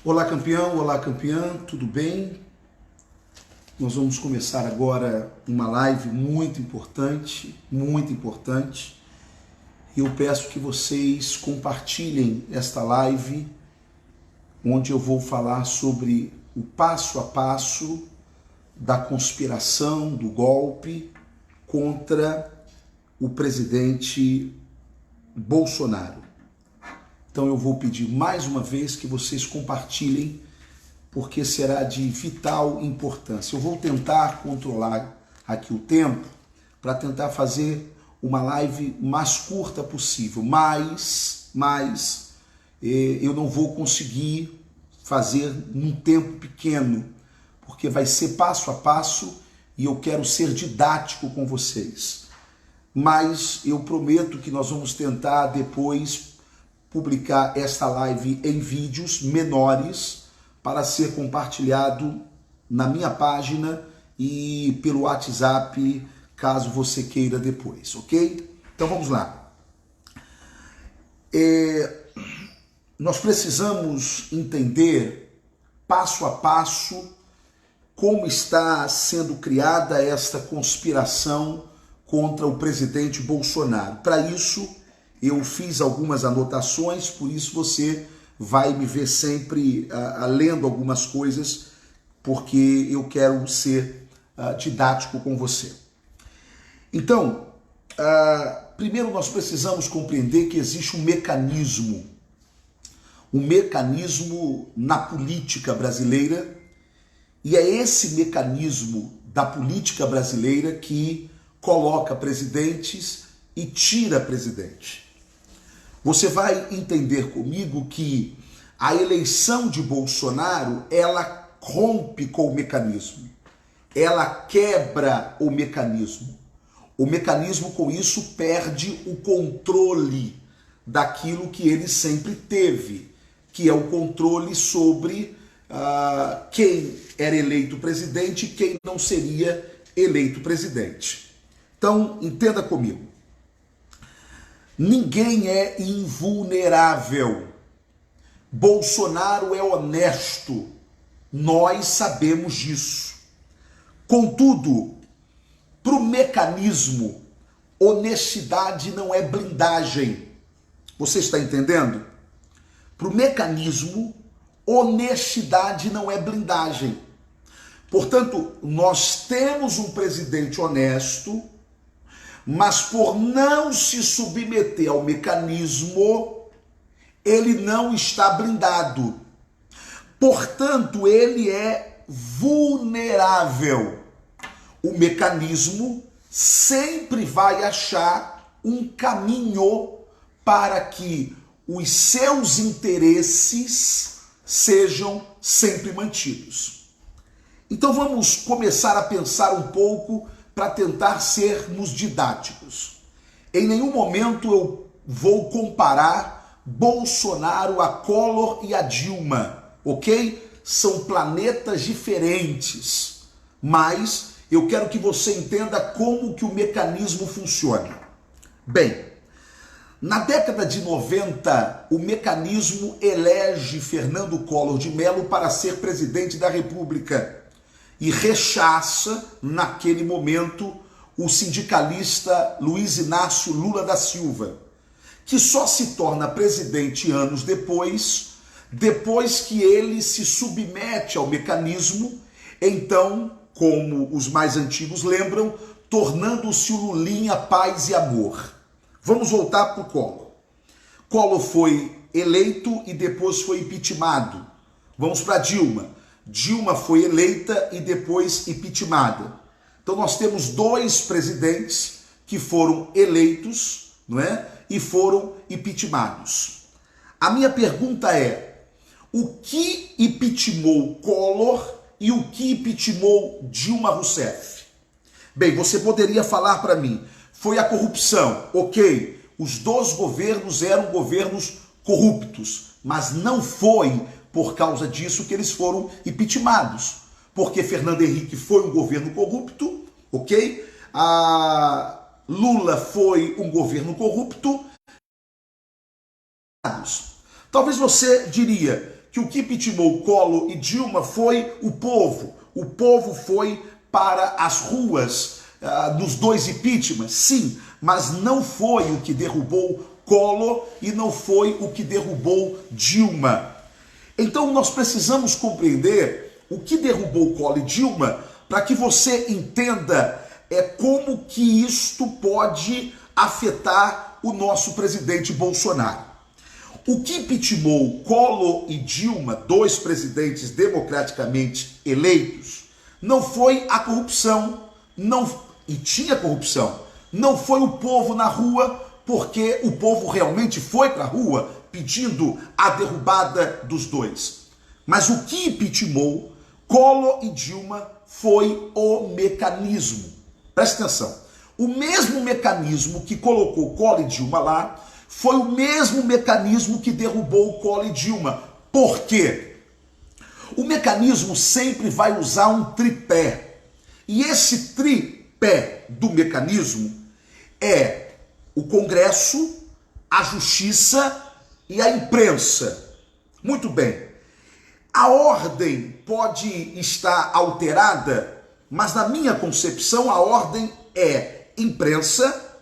Olá campeã, tudo bem? Nós vamos começar agora uma live muito importante. Eu peço que vocês compartilhem esta live, onde eu vou falar sobre o passo a passo da conspiração, do golpe contra o presidente Bolsonaro. Então eu vou pedir mais uma vez que vocês compartilhem, porque será de vital importância. Eu vou tentar controlar aqui o tempo para tentar fazer uma live mais curta possível, mas eu não vou conseguir fazer num tempo pequeno, porque vai ser passo a passo e eu quero ser didático com vocês. Mas eu prometo que nós vamos tentar depois publicar esta live em vídeos menores para ser compartilhado na minha página e pelo WhatsApp, caso você queira depois, ok? Então vamos lá. Nós precisamos entender passo a passo como está sendo criada esta conspiração contra o presidente Bolsonaro. Para isso, eu fiz algumas anotações, por isso você vai me ver sempre lendo algumas coisas, porque eu quero ser didático com você. Então, primeiro nós precisamos compreender que existe um mecanismo na política brasileira, e é esse mecanismo da política brasileira que coloca presidentes e tira presidente. Você vai entender comigo que a eleição de Bolsonaro, ela rompe com o mecanismo. Ela quebra o mecanismo. O mecanismo, com isso, perde o controle daquilo que ele sempre teve, que é o controle sobre quem era eleito presidente e quem não seria eleito presidente. Então, entenda comigo. Ninguém é invulnerável. Bolsonaro é honesto. Nós sabemos disso. Contudo, para o mecanismo, honestidade não é blindagem. Você está entendendo? Para o mecanismo, honestidade não é blindagem. Portanto, nós temos um presidente honesto, mas por não se submeter ao mecanismo, ele não está blindado. Portanto, ele é vulnerável. O mecanismo sempre vai achar um caminho para que os seus interesses sejam sempre mantidos. Então vamos começar a pensar um pouco para tentar sermos didáticos. Em nenhum momento eu vou comparar Bolsonaro a Collor e a Dilma, ok? São planetas diferentes, mas eu quero que você entenda como que o mecanismo funciona. Bem, na década de 90, o mecanismo elege Fernando Collor de Mello para ser presidente da República e rechaça, naquele momento, o sindicalista Luiz Inácio Lula da Silva, que só se torna presidente anos depois que ele se submete ao mecanismo, então, como os mais antigos lembram, tornando-se o Lulinha Paz e Amor. Vamos voltar para o Collor. Collor foi eleito e depois foi impeachmentado. Vamos para Dilma. Dilma foi eleita e depois impeachmentada. Então nós temos dois presidentes que foram eleitos, não é? E foram impeachmentados. A minha pergunta é: o que impeachmentou Collor e o que impeachmentou Dilma Rousseff? Bem, você poderia falar para mim, foi a corrupção, ok? Os dois governos eram governos corruptos, mas não foi por causa disso que eles foram impeachmentados, porque Fernando Henrique foi um governo corrupto, ok? A Lula foi um governo corrupto. Talvez você diria que o que vitimou Collor e Dilma foi o povo. O povo foi para as ruas nos dois impeachments, sim, mas não foi o que derrubou Collor e não foi o que derrubou Dilma. Então nós precisamos compreender o que derrubou Collor e Dilma para que você entenda como que isto pode afetar o nosso presidente Bolsonaro. O que impeachmentou Collor e Dilma, dois presidentes democraticamente eleitos, não foi a corrupção, e tinha corrupção, não foi o povo na rua, porque o povo realmente foi para a rua pedindo a derrubada dos dois. Mas o que impeachmentou Collor e Dilma foi o mecanismo. Presta atenção. O mesmo mecanismo que colocou Collor e Dilma lá foi o mesmo mecanismo que derrubou Collor e Dilma. Por quê? O mecanismo sempre vai usar um tripé. E esse tripé do mecanismo é o Congresso, a Justiça e a imprensa. Muito bem. A ordem pode estar alterada, mas na minha concepção a ordem é imprensa,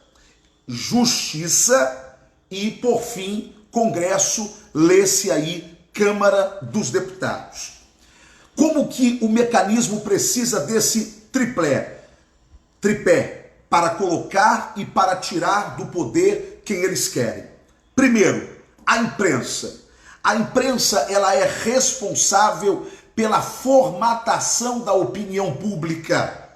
Justiça e, por fim, Congresso, lê-se aí Câmara dos Deputados. Como que o mecanismo precisa desse tripé para colocar e para tirar do poder quem eles querem? Primeiro, a imprensa. A imprensa, ela é responsável pela formatação da opinião pública.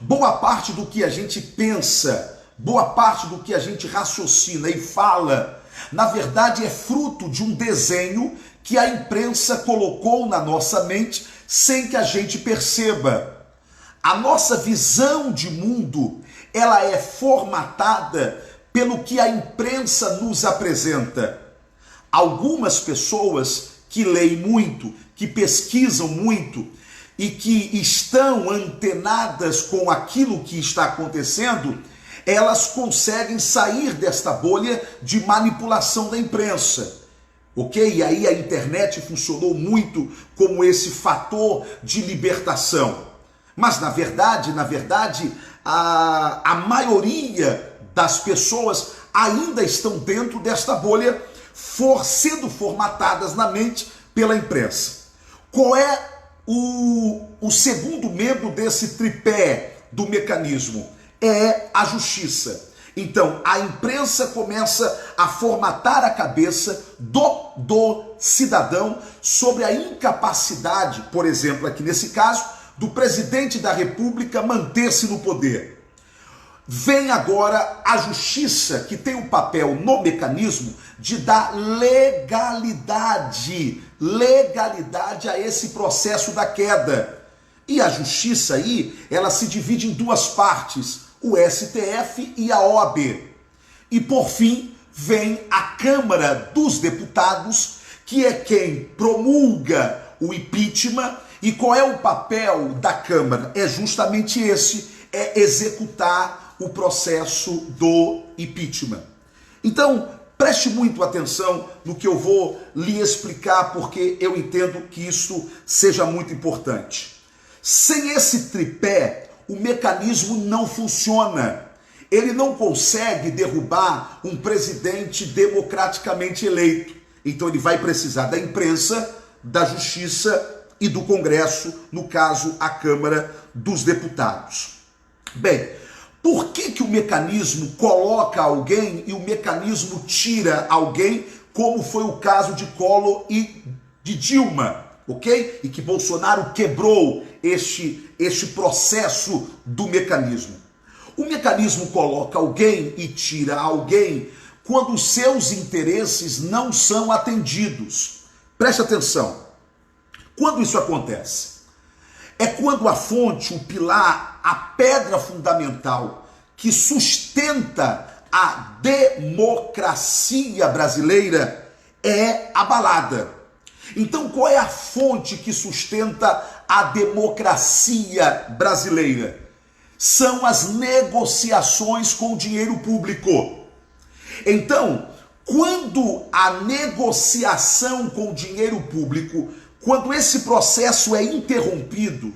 Boa parte do que a gente pensa, boa parte do que a gente raciocina e fala, na verdade é fruto de um desenho que a imprensa colocou na nossa mente sem que a gente perceba. A nossa visão de mundo, ela é formatada pelo que a imprensa nos apresenta. Algumas pessoas que leem muito, que pesquisam muito e que estão antenadas com aquilo que está acontecendo, elas conseguem sair desta bolha de manipulação da imprensa. Ok? E aí a internet funcionou muito como esse fator de libertação. Mas na verdade, a maioria das pessoas ainda estão dentro desta bolha, sendo formatadas na mente pela imprensa. Qual é o segundo membro desse tripé do mecanismo? É a justiça. Então, a imprensa começa a formatar a cabeça do cidadão sobre a incapacidade, por exemplo, aqui nesse caso, do presidente da República manter-se no poder. Vem agora a justiça, que tem um papel no mecanismo de dar legalidade a esse processo da queda. E a justiça aí, ela se divide em duas partes, o STF e a OAB. E por fim, vem a Câmara dos Deputados, que é quem promulga o impeachment. E qual é o papel da Câmara? É justamente esse, é executar o processo do impeachment. Então, preste muito atenção no que eu vou lhe explicar, porque eu entendo que isso seja muito importante. Sem esse tripé, o mecanismo não funciona. Ele não consegue derrubar um presidente democraticamente eleito. Então ele vai precisar da imprensa, da justiça e do Congresso, no caso, a Câmara dos Deputados. Bem, por que o mecanismo coloca alguém e o mecanismo tira alguém, como foi o caso de Collor e de Dilma, ok? E que Bolsonaro quebrou este processo do mecanismo. O mecanismo coloca alguém e tira alguém quando os seus interesses não são atendidos. Preste atenção. Quando isso acontece? É quando a fonte, o pilar, a pedra fundamental que sustenta a democracia brasileira é abalada. Então, qual é a fonte que sustenta a democracia brasileira? São as negociações com o dinheiro público. Então, Quando a negociação com o dinheiro público, quando esse processo é interrompido,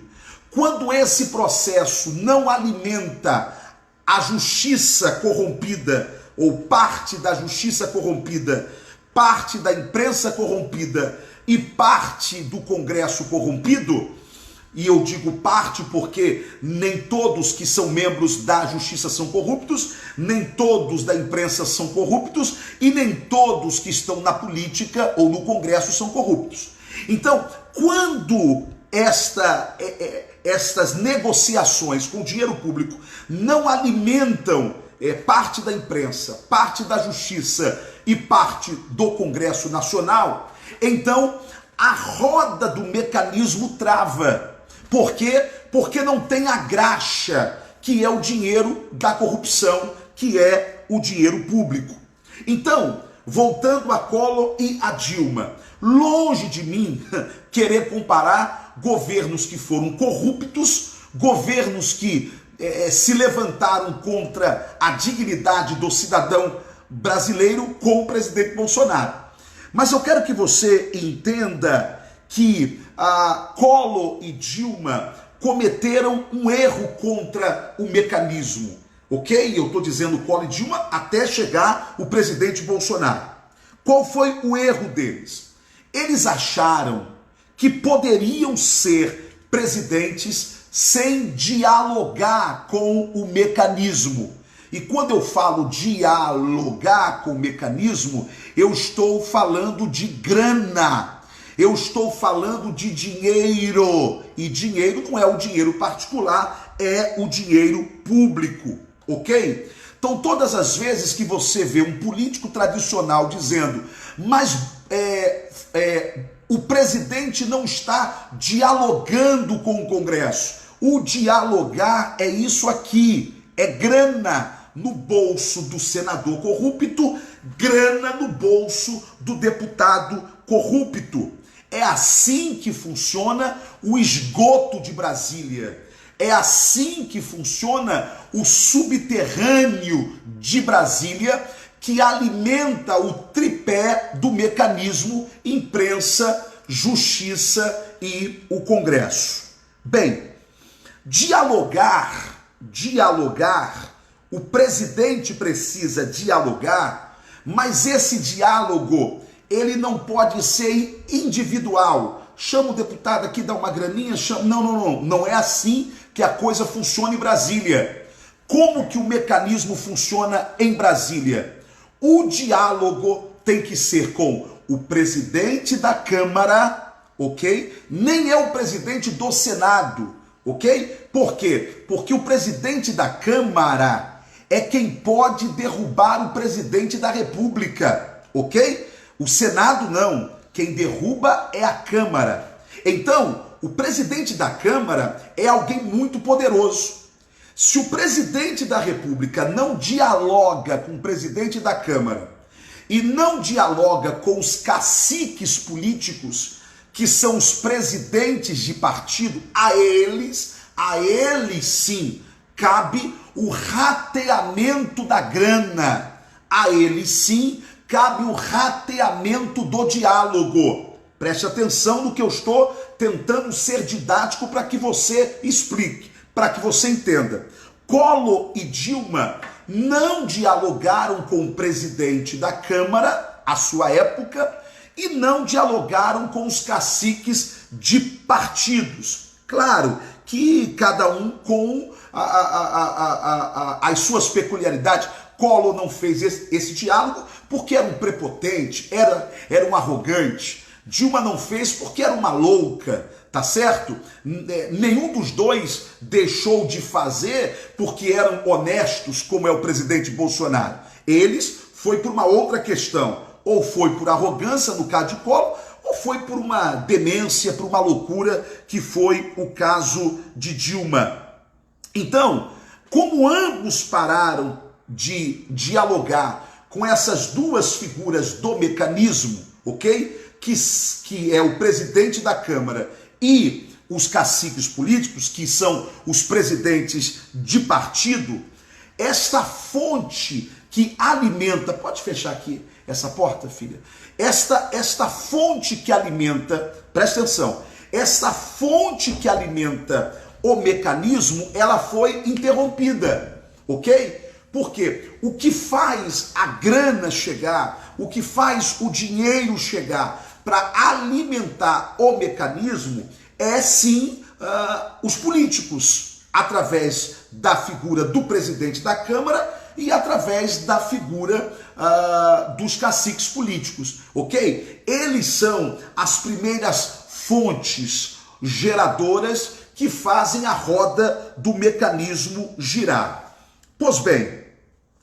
quando esse processo não alimenta a justiça corrompida, ou parte da justiça corrompida, parte da imprensa corrompida e parte do Congresso corrompido, e eu digo parte porque nem todos que são membros da justiça são corruptos, nem todos da imprensa são corruptos e nem todos que estão na política ou no Congresso são corruptos. Então, quando estas negociações com dinheiro público não alimentam parte da imprensa, parte da justiça e parte do Congresso Nacional, então a roda do mecanismo trava. Por quê? Porque não tem a graxa, que é o dinheiro da corrupção, que é o dinheiro público. Então, voltando a Collor e a Dilma, longe de mim querer comparar governos que foram corruptos, governos que se levantaram contra a dignidade do cidadão brasileiro com o presidente Bolsonaro. Mas eu quero que você entenda que Collor e Dilma cometeram um erro contra o mecanismo, ok? Eu estou dizendo Collor e Dilma até chegar o presidente Bolsonaro. Qual foi o erro deles? Eles acharam que poderiam ser presidentes sem dialogar com o mecanismo. E quando eu falo dialogar com o mecanismo, eu estou falando de grana. Eu estou falando de dinheiro, e dinheiro não é o dinheiro particular, é o dinheiro público, ok? Então todas as vezes que você vê um político tradicional dizendo, mas o presidente não está dialogando com o Congresso, o dialogar é isso aqui, é grana no bolso do senador corrupto, grana no bolso do deputado corrupto. É assim que funciona o esgoto de Brasília. É assim que funciona o subterrâneo de Brasília, que alimenta o tripé do mecanismo imprensa, justiça e o Congresso. Bem, dialogar, o presidente precisa dialogar, mas esse diálogo ele não pode ser individual. Chama o deputado aqui, dá uma graninha, chama... Não é assim que a coisa funciona em Brasília. Como que o mecanismo funciona em Brasília? O diálogo tem que ser com o presidente da Câmara, ok? Nem é o presidente do Senado, ok? Por quê? Porque o presidente da Câmara é quem pode derrubar o presidente da República, ok? O Senado não, quem derruba é a Câmara. Então, o presidente da Câmara é alguém muito poderoso. Se o presidente da República não dialoga com o presidente da Câmara e não dialoga com os caciques políticos, que são os presidentes de partido, a eles sim, cabe o rateamento da grana. A eles sim, cabe o rateamento do diálogo. Preste atenção no que eu estou tentando ser didático para que você explique, para que você entenda. Collor e Dilma não dialogaram com o presidente da Câmara, à sua época, e não dialogaram com os caciques de partidos. Claro que cada um com as suas peculiaridades. Collor não fez esse diálogo porque era um prepotente, era um arrogante. Dilma não fez porque era uma louca, tá certo? Nenhum dos dois deixou de fazer porque eram honestos, como é o presidente Bolsonaro. Eles foi por uma outra questão, ou foi por arrogância, no caso de Collor, ou foi por uma demência, por uma loucura, que foi o caso de Dilma. Então, como ambos pararam de dialogar com essas duas figuras do mecanismo, ok? Que é o presidente da Câmara e os caciques políticos, que são os presidentes de partido, esta fonte que alimenta, pode fechar aqui, essa porta, filha. Esta fonte que alimenta, presta atenção, esta fonte que alimenta o mecanismo, ela foi interrompida, ok? Porque o que faz a grana chegar, o que faz o dinheiro chegar para alimentar o mecanismo é sim os políticos, através da figura do presidente da Câmara e através da figura dos caciques políticos, ok? Eles são as primeiras fontes geradoras que fazem a roda do mecanismo girar. Pois bem,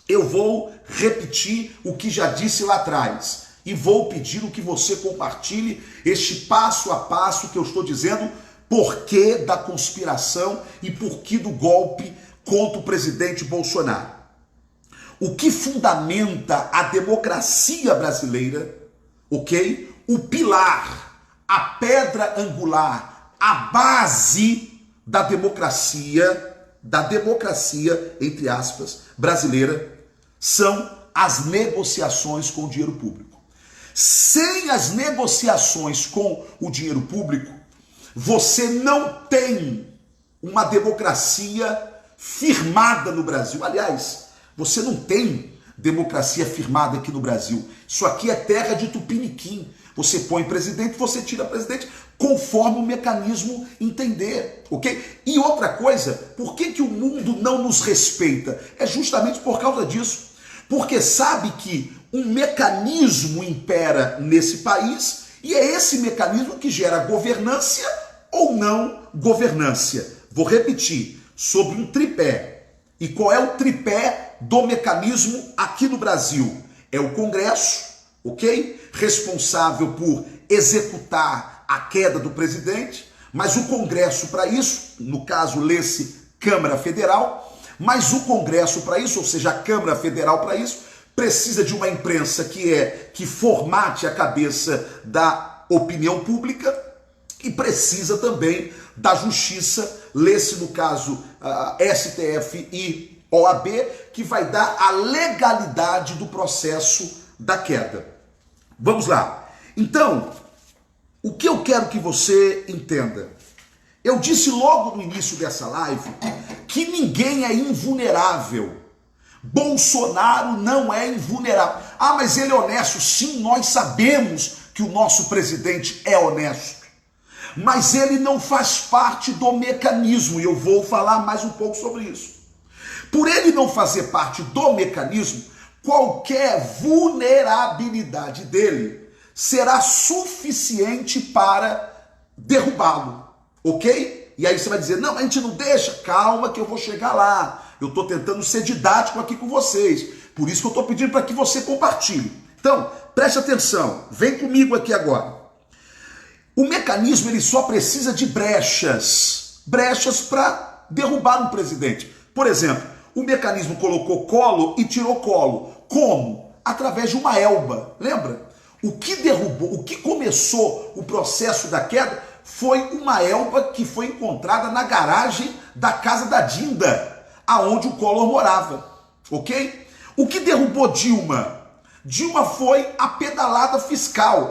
eu vou repetir o que já disse lá atrás e vou pedir que você compartilhe este passo a passo que eu estou dizendo, porquê da conspiração e porquê do golpe contra o presidente Bolsonaro. O que fundamenta a democracia brasileira, ok? O pilar, a pedra angular, a base da democracia, entre aspas, brasileira, são as negociações com o dinheiro público. Sem as negociações com o dinheiro público, você não tem uma democracia firmada no Brasil. Aliás, você não tem democracia firmada aqui no Brasil. Isso aqui é terra de tupiniquim. Você põe presidente, você tira presidente, conforme o mecanismo entender, ok? E outra coisa, por que o mundo não nos respeita? É justamente por causa disso. Porque sabe que um mecanismo impera nesse país e é esse mecanismo que gera governância ou não governância. Vou repetir, sobre um tripé. E qual é o tripé do mecanismo aqui no Brasil? É o Congresso, ok? Responsável por executar a queda do presidente, mas o Congresso para isso, no caso lê-se Câmara Federal, mas o Congresso para isso, ou seja, a Câmara Federal para isso, precisa de uma imprensa que formate a cabeça da opinião pública e precisa também da justiça, lê-se no caso STF e OAB, que vai dar a legalidade do processo da queda. Vamos lá. Então, o que eu quero que você entenda? Eu disse logo no início dessa live que ninguém é invulnerável. Bolsonaro não é invulnerável. Ah, mas ele é honesto. Sim, nós sabemos que o nosso presidente é honesto. Mas ele não faz parte do mecanismo, e eu vou falar mais um pouco sobre isso. Por ele não fazer parte do mecanismo, qualquer vulnerabilidade dele será suficiente para derrubá-lo, ok? E aí você vai dizer, não, a gente não deixa, calma que eu vou chegar lá. Eu estou tentando ser didático aqui com vocês, por isso que eu estou pedindo para que você compartilhe. Então, preste atenção, vem comigo aqui agora. O mecanismo ele só precisa de brechas para derrubar um presidente. Por exemplo, o mecanismo colocou Collor e tirou Collor. Como? Através de uma elba. Lembra? O que derrubou, o que começou o processo da queda foi uma elba que foi encontrada na garagem da casa da Dinda, aonde o Collor morava. Ok? O que derrubou Dilma? Dilma foi a pedalada fiscal.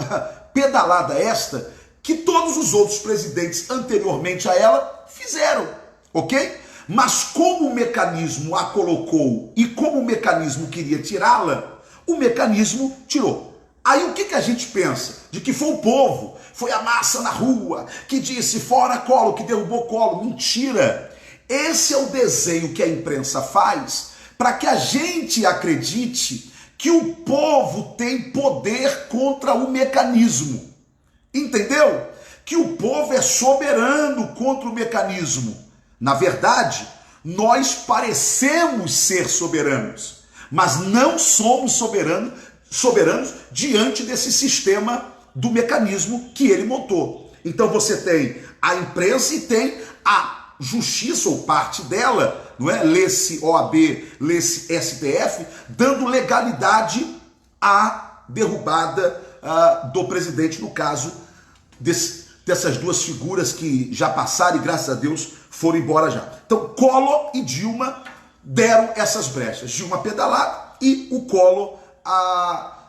Pedalada esta que todos os outros presidentes anteriormente a ela fizeram, ok? Mas como o mecanismo a colocou e como o mecanismo queria tirá-la, o mecanismo tirou. Aí o que a gente pensa? De que foi o povo, foi a massa na rua, que disse fora Collor, que derrubou Collor. Mentira! Esse é o desenho que a imprensa faz para que a gente acredite que o povo tem poder contra o mecanismo. Entendeu? Que o povo é soberano contra o mecanismo. Na verdade, nós parecemos ser soberanos, mas não somos soberanos diante desse sistema do mecanismo que ele montou. Então você tem a imprensa e tem a justiça, ou parte dela, não é? Lê-se OAB, lê-se STF, dando legalidade à derrubada do presidente, no caso dessas duas figuras que já passaram e, graças a Deus, foram embora já. Então, Collor e Dilma deram essas brechas. Dilma pedalada e o Collor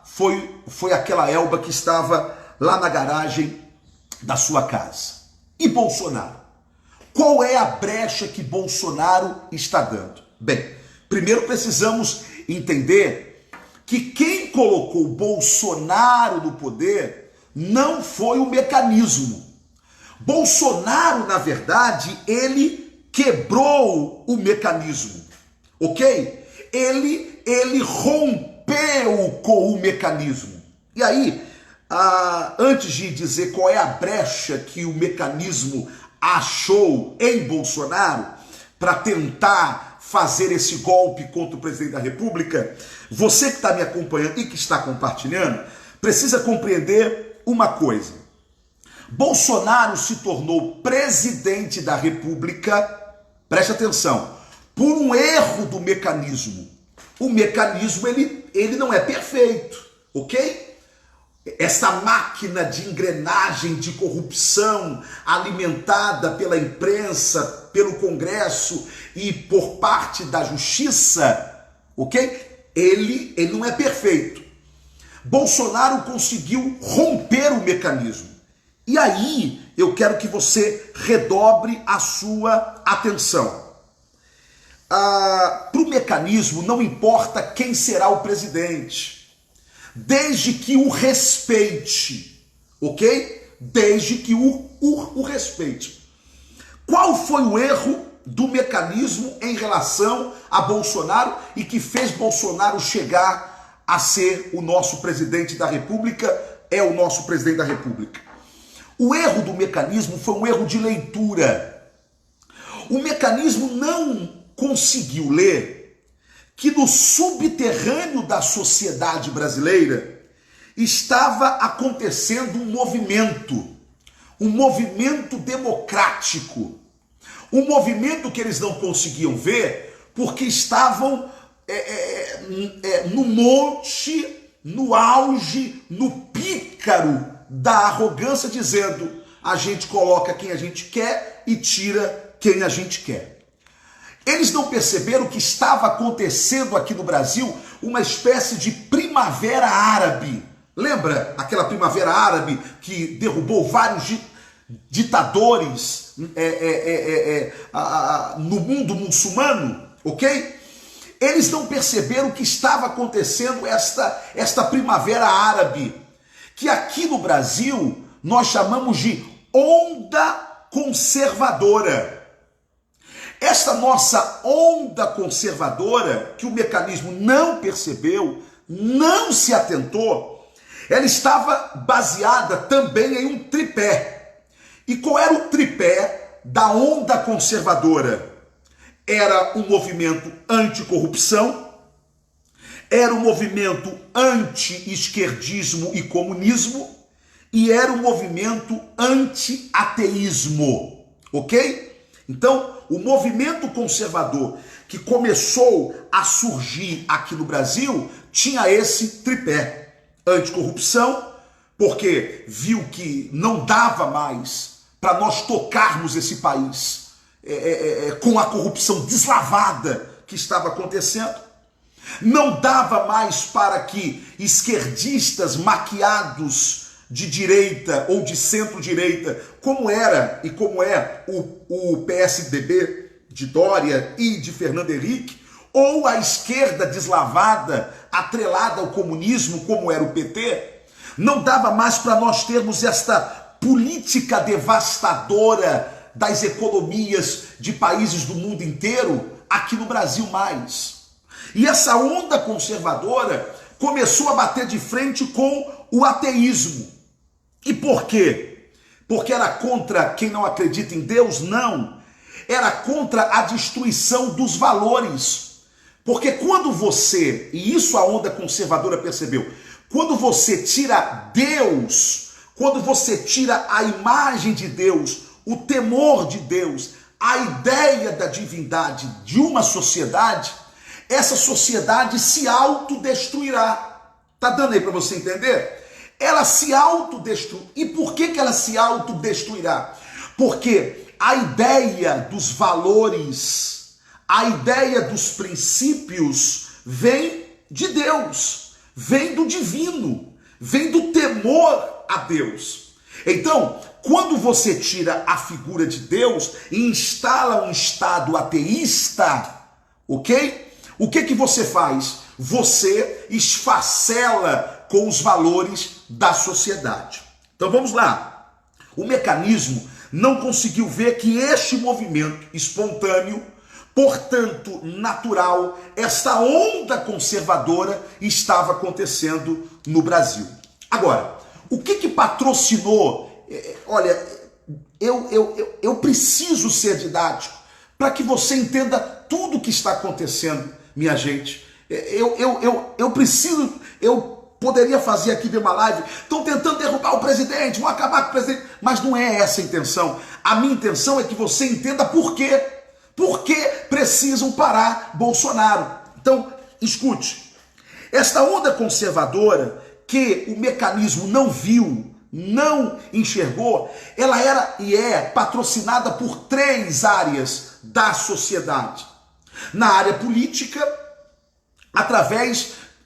foi aquela Elba que estava lá na garagem da sua casa. E Bolsonaro? Qual é a brecha que Bolsonaro está dando? Bem, primeiro precisamos entender que quem colocou Bolsonaro no poder não foi o mecanismo. Bolsonaro, na verdade, ele quebrou o mecanismo, ok? Ele rompeu com o mecanismo. E aí, antes de dizer qual é a brecha que o mecanismo achou em Bolsonaro para tentar fazer esse golpe contra o presidente da República, você que está me acompanhando e que está compartilhando, precisa compreender uma coisa. Bolsonaro se tornou presidente da República, preste atenção, por um erro do mecanismo. O mecanismo, ele não é perfeito, ok? Essa máquina de engrenagem de corrupção alimentada pela imprensa, pelo Congresso e por parte da Justiça, ok? Ele não é perfeito. Bolsonaro conseguiu romper o mecanismo. E aí eu quero que você redobre a sua atenção. Para o mecanismo não importa quem será o presidente, desde que o respeite, ok? Desde que o respeite. Qual foi o erro do mecanismo em relação a Bolsonaro e que fez Bolsonaro chegar a ser o nosso presidente da República, é o nosso presidente da República? O erro do mecanismo foi um erro de leitura. O mecanismo não conseguiu ler que no subterrâneo da sociedade brasileira estava acontecendo um movimento democrático, um movimento que eles não conseguiam ver porque estavam no monte, no auge, no pícaro da arrogância, dizendo: a gente coloca quem a gente quer e tira quem a gente quer. Eles não perceberam que estava acontecendo aqui no Brasil uma espécie de primavera árabe. Lembra aquela primavera árabe que derrubou vários ditadores no mundo muçulmano, ok? Eles não perceberam que estava acontecendo esta primavera árabe, que aqui no Brasil nós chamamos de onda conservadora. Esta nossa onda conservadora, que o mecanismo não percebeu, não se atentou, ela estava baseada também em um tripé. E qual era o tripé da onda conservadora? Era um movimento anticorrupção, era um movimento anti-esquerdismo e comunismo, e era um movimento anti-ateísmo, ok? Então, o movimento conservador que começou a surgir aqui no Brasil tinha esse tripé: anticorrupção, porque viu que não dava mais para nós tocarmos esse país com a corrupção deslavada que estava acontecendo. Não dava mais para que esquerdistas maquiados de direita ou de centro-direita, como era e como é o PSDB de Dória e de Fernando Henrique, ou a esquerda deslavada, atrelada ao comunismo, como era o PT, não dava mais para nós termos esta política devastadora das economias de países do mundo inteiro aqui no Brasil mais. E essa onda conservadora começou a bater de frente com o ateísmo. E por quê? Porque era contra quem não acredita em Deus? Não. Era contra a destruição dos valores. Porque quando você, e isso a onda conservadora percebeu, quando você tira Deus, quando você tira a imagem de Deus, o temor de Deus, a ideia da divindade de uma sociedade, essa sociedade se autodestruirá. Tá dando aí para você entender? Ela se autodestrói. E por que ela se autodestruirá? Porque a ideia dos valores, a ideia dos princípios vem de Deus, vem do divino, vem do temor a Deus. Então, quando você tira a figura de Deus e instala um estado ateísta, ok? O que você faz? Você esfacela com os valores da sociedade. Então vamos lá. O mecanismo não conseguiu ver que este movimento espontâneo, portanto natural, esta onda conservadora estava acontecendo no Brasil. Agora, o que patrocinou? Olha, eu preciso ser didático para que você entenda tudo o que está acontecendo, minha gente. Eu preciso, eu poderia fazer aqui de uma live, estão tentando derrubar o presidente, vão acabar com o presidente, mas não é essa a intenção. A minha intenção é que você entenda por quê. Por que precisam parar Bolsonaro? Então, escute. Esta onda conservadora que o mecanismo não viu, não enxergou, ela era e é patrocinada por 3 áreas da sociedade. Na área política,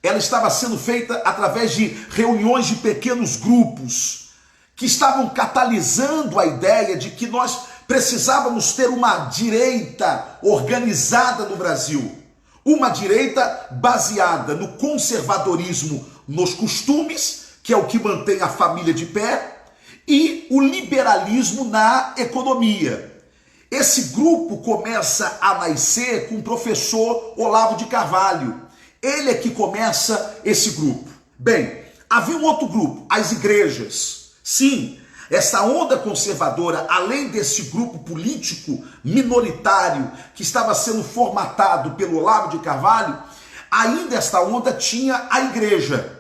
ela estava sendo feita através de reuniões de pequenos grupos que estavam catalisando a ideia de que nós precisávamos ter uma direita organizada no Brasil. Uma direita baseada no conservadorismo nos costumes, que é o que mantém a família de pé, e o liberalismo na economia. Esse grupo começa a nascer com o professor Olavo de Carvalho. Ele é que começa esse grupo. Bem, havia um outro grupo, as igrejas. Sim, essa onda conservadora, além desse grupo político minoritário que estava sendo formatado pelo Olavo de Carvalho, ainda esta onda tinha a igreja.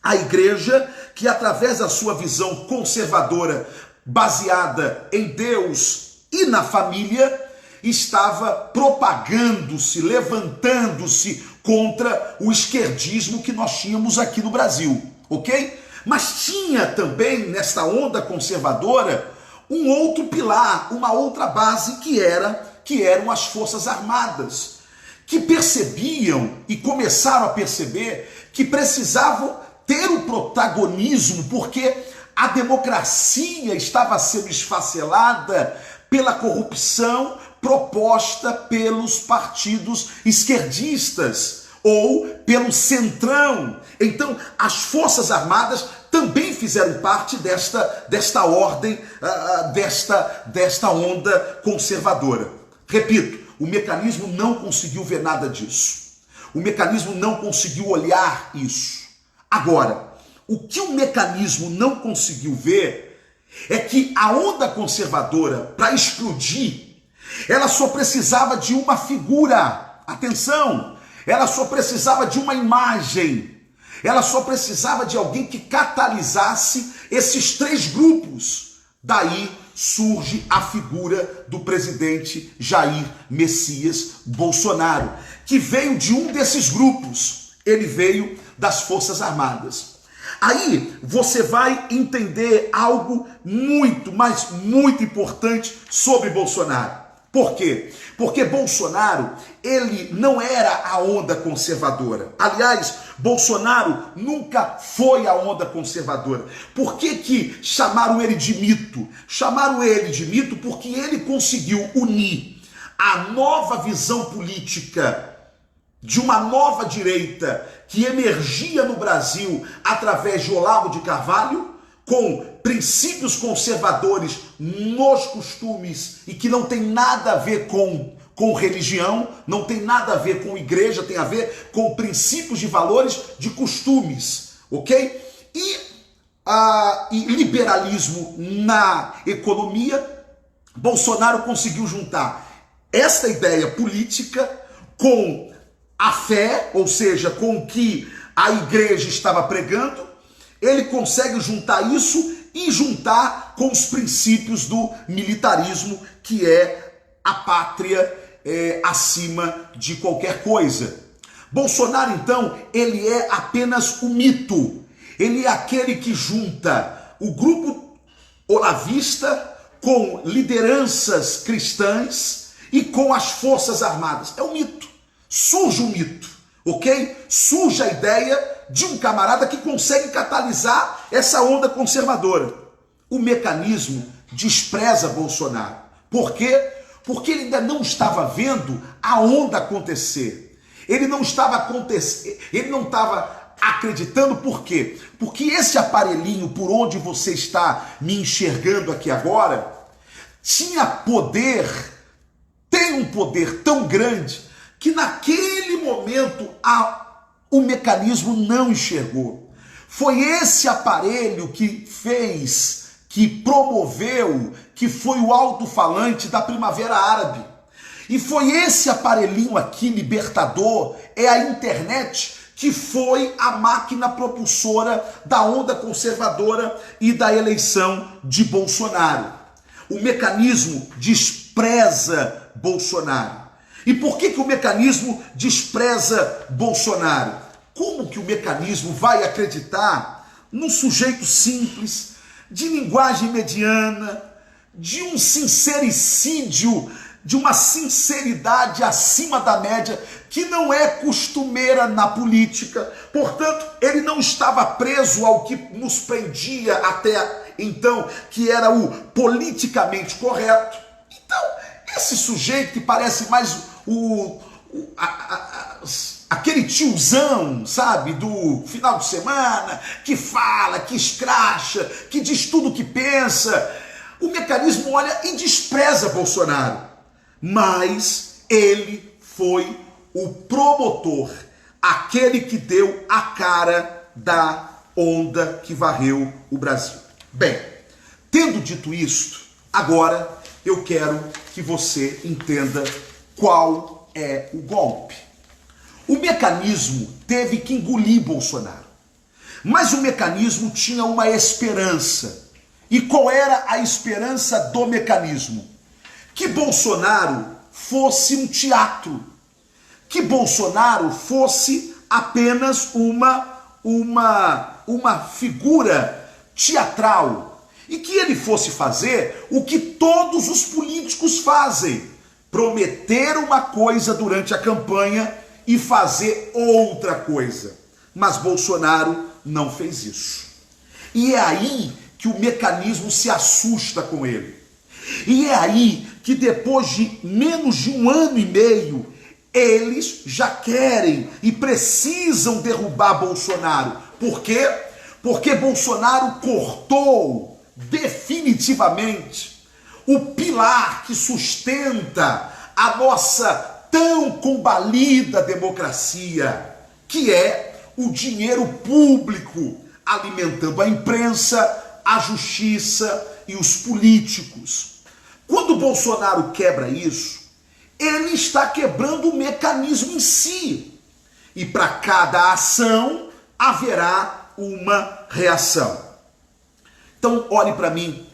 A igreja que, através da sua visão conservadora, baseada em Deus e na família, estava propagando-se, levantando-se contra o esquerdismo que nós tínhamos aqui no Brasil, ok? Mas tinha também, nesta onda conservadora, um outro pilar, uma outra base que eram as Forças Armadas, que percebiam e começaram a perceber que precisavam ter o protagonismo, porque a democracia estava sendo esfacelada pela corrupção proposta pelos partidos esquerdistas ou pelo centrão. Então, as Forças Armadas também fizeram parte desta ordem, desta onda conservadora. Repito, o mecanismo não conseguiu ver nada disso. O mecanismo não conseguiu olhar isso. Agora, o que o mecanismo não conseguiu ver é que a onda conservadora, para explodir, ela só precisava de uma figura. Atenção! Ela só precisava de uma imagem. Ela só precisava de alguém que catalisasse esses 3 grupos. Daí surge a figura do presidente Jair Messias Bolsonaro, que veio de um desses grupos. Ele veio das Forças Armadas. Aí você vai entender algo muito, mas muito importante sobre Bolsonaro. Por quê? Porque Bolsonaro, ele não era a onda conservadora. Aliás, Bolsonaro nunca foi a onda conservadora. Por que chamaram ele de mito? Chamaram ele de mito porque ele conseguiu unir a nova visão política de uma nova direita que emergia no Brasil através de Olavo de Carvalho, com princípios conservadores nos costumes e que não tem nada a ver com religião, não tem nada a ver com igreja, tem a ver com princípios de valores de costumes, ok? E liberalismo na economia. Bolsonaro conseguiu juntar esta ideia política com a fé, ou seja, com o que a igreja estava pregando. Ele consegue juntar isso e juntar com os princípios do militarismo, que é a pátria acima de qualquer coisa. Bolsonaro, então, ele é apenas o mito. Ele é aquele que junta o grupo olavista com lideranças cristãs e com as Forças Armadas. É um mito. Surge um mito, ok? Surge a ideia de um camarada que consegue catalisar essa onda conservadora. O mecanismo despreza Bolsonaro. Por quê? Porque ele ainda não estava vendo a onda acontecer. Ele não estava acreditando. Por quê? Porque esse aparelhinho por onde você está me enxergando aqui agora tinha poder, tem um poder tão grande que naquele momento o mecanismo não enxergou. Foi esse aparelho que fez, que promoveu, que foi o alto-falante da Primavera Árabe. E foi esse aparelhinho aqui, libertador, é a internet, que foi a máquina propulsora da onda conservadora e da eleição de Bolsonaro. O mecanismo despreza Bolsonaro. E por que o mecanismo despreza Bolsonaro? Como que o mecanismo vai acreditar num sujeito simples, de linguagem mediana, de um sincericídio, de uma sinceridade acima da média, que não é costumeira na política? Portanto, ele não estava preso ao que nos prendia até então, que era o politicamente correto. Então, esse sujeito que parece mais aquele tiozão, sabe, do final de semana, que fala, que escracha, que diz tudo o que pensa, o mecanismo olha e despreza Bolsonaro. Mas ele foi o promotor, aquele que deu a cara da onda que varreu o Brasil. Bem, tendo dito isto, agora eu quero que você entenda qual é o golpe. O mecanismo teve que engolir Bolsonaro, mas o mecanismo tinha uma esperança. E qual era a esperança do mecanismo? Que Bolsonaro fosse um teatro, que Bolsonaro fosse apenas uma figura teatral, e que ele fosse fazer o que todos os políticos fazem: prometer uma coisa durante a campanha e fazer outra coisa. Mas Bolsonaro não fez isso. E é aí que o mecanismo se assusta com ele. E é aí que depois de menos de 1 ano e meio, eles já querem e precisam derrubar Bolsonaro. Por quê? Porque Bolsonaro cortou definitivamente o pilar que sustenta a nossa tão combalida democracia, que é o dinheiro público, alimentando a imprensa, a justiça e os políticos. Quando Bolsonaro quebra isso, ele está quebrando o mecanismo em si. E para cada ação haverá uma reação. Então, olhe para mim,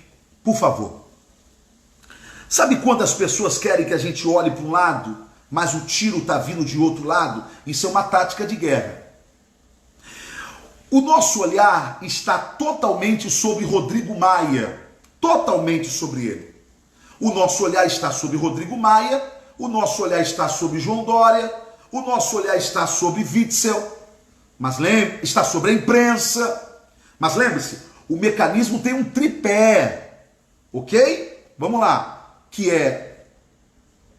por favor. Sabe quantas pessoas querem que a gente olhe para um lado, mas o tiro está vindo de outro lado? Isso é uma tática de guerra. O nosso olhar está totalmente sobre Rodrigo Maia, totalmente sobre ele. O nosso olhar está sobre Rodrigo Maia, o nosso olhar está sobre João Dória, o nosso olhar está sobre Witzel, mas está sobre a imprensa. Mas lembre-se, o mecanismo tem um tripé, ok? Vamos lá, que é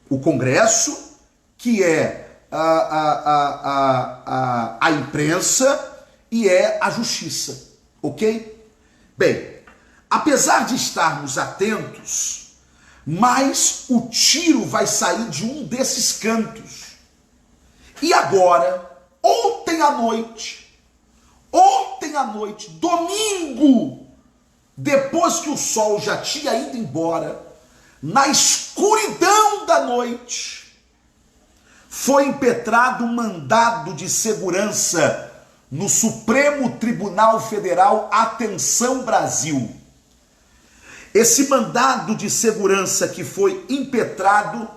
o Congresso, que é a imprensa e é a justiça, ok? Bem, apesar de estarmos atentos, mas o tiro vai sair de um desses cantos. E agora, ontem à noite, domingo, depois que o sol já tinha ido embora, na escuridão da noite, foi impetrado um mandado de segurança no Supremo Tribunal Federal. Atenção, Brasil! Esse mandado de segurança que foi impetrado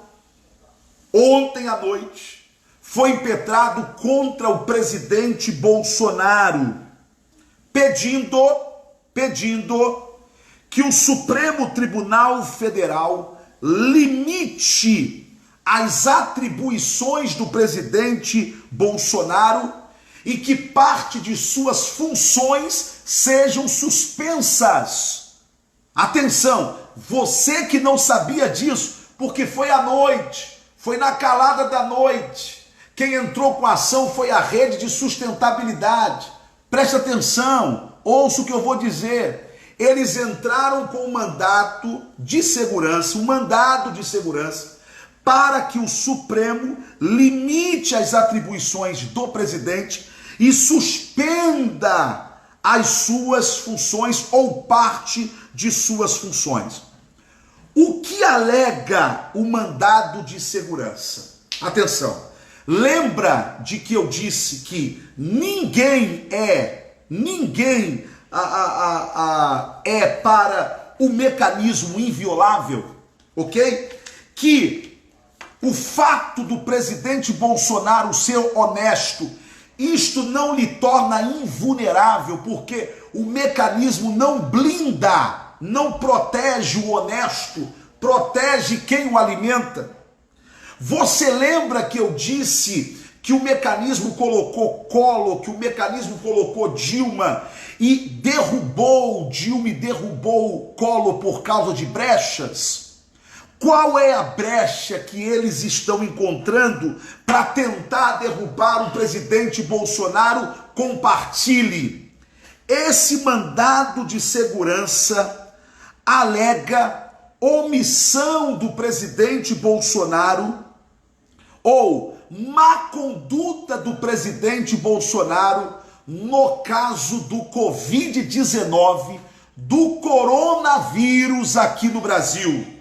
ontem à noite foi impetrado contra o presidente Bolsonaro, pedindo que o Supremo Tribunal Federal limite as atribuições do presidente Bolsonaro e que parte de suas funções sejam suspensas. Atenção, você que não sabia disso, porque foi à noite, foi na calada da noite, quem entrou com a ação foi a Rede de Sustentabilidade. Preste atenção, ouça o que eu vou dizer. Eles entraram com um mandado de segurança, para que o Supremo limite as atribuições do presidente e suspenda as suas funções ou parte de suas funções. O que alega o mandado de segurança? Atenção, lembra de que eu disse que ninguém é para o mecanismo inviolável, ok? Que o fato do presidente Bolsonaro ser honesto, isto não lhe torna invulnerável, porque o mecanismo não blinda, não protege o honesto, protege quem o alimenta. Você lembra que eu disse que o mecanismo colocou Collor, que o mecanismo colocou Dilma e derrubou Collor por causa de brechas? Qual é a brecha que eles estão encontrando para tentar derrubar o presidente Bolsonaro? Compartilhe. Esse mandado de segurança alega omissão do presidente Bolsonaro ou má conduta do presidente Bolsonaro no caso do Covid-19, do coronavírus aqui no Brasil.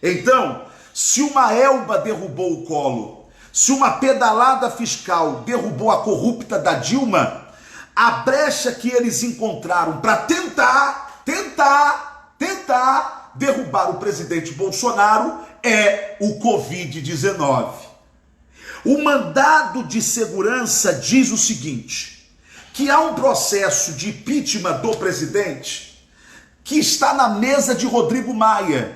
Então, se uma Elba derrubou o Collor, se uma pedalada fiscal derrubou a corrupta da Dilma, a brecha que eles encontraram para tentar derrubar o presidente Bolsonaro é o Covid-19. O mandado de segurança diz o seguinte, que há um processo de impeachment do presidente que está na mesa de Rodrigo Maia.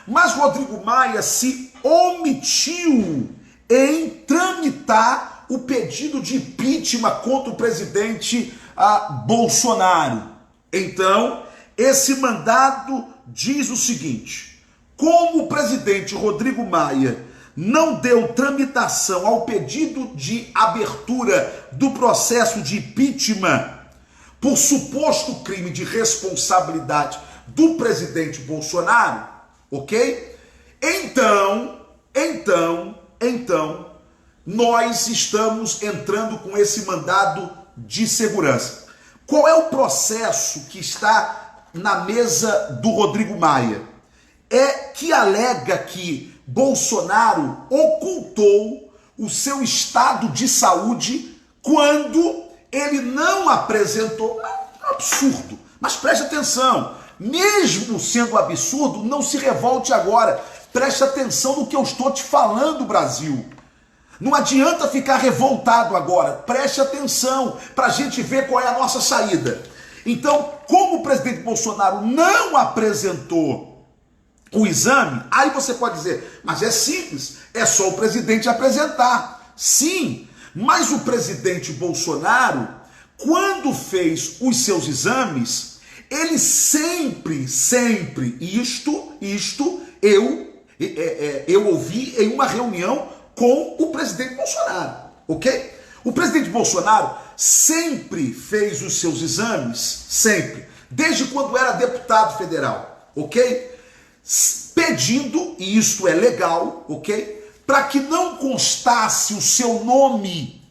Mas Rodrigo Maia se omitiu em tramitar o pedido de impeachment contra o presidente Bolsonaro. Então, esse mandado diz o seguinte, como o presidente Rodrigo Maia não deu tramitação ao pedido de abertura do processo de impeachment por suposto crime de responsabilidade do presidente Bolsonaro, ok? Então, nós estamos entrando com esse mandado de segurança. Qual é o processo que está na mesa do Rodrigo Maia? É que alega que Bolsonaro ocultou o seu estado de saúde quando ele não apresentou. É um absurdo, mas preste atenção. Mesmo sendo absurdo, não se revolte agora. Preste atenção no que eu estou te falando, Brasil. Não adianta ficar revoltado agora. Preste atenção para a gente ver qual é a nossa saída. Então, como o presidente Bolsonaro não apresentou o exame, aí você pode dizer, mas é simples, é só o presidente apresentar. Sim, mas o presidente Bolsonaro, quando fez os seus exames, ele sempre, eu ouvi em uma reunião com o presidente Bolsonaro, ok? O presidente Bolsonaro sempre fez os seus exames, sempre, desde quando era deputado federal, ok? Pedindo, e isto é legal, ok? Para que não constasse o seu nome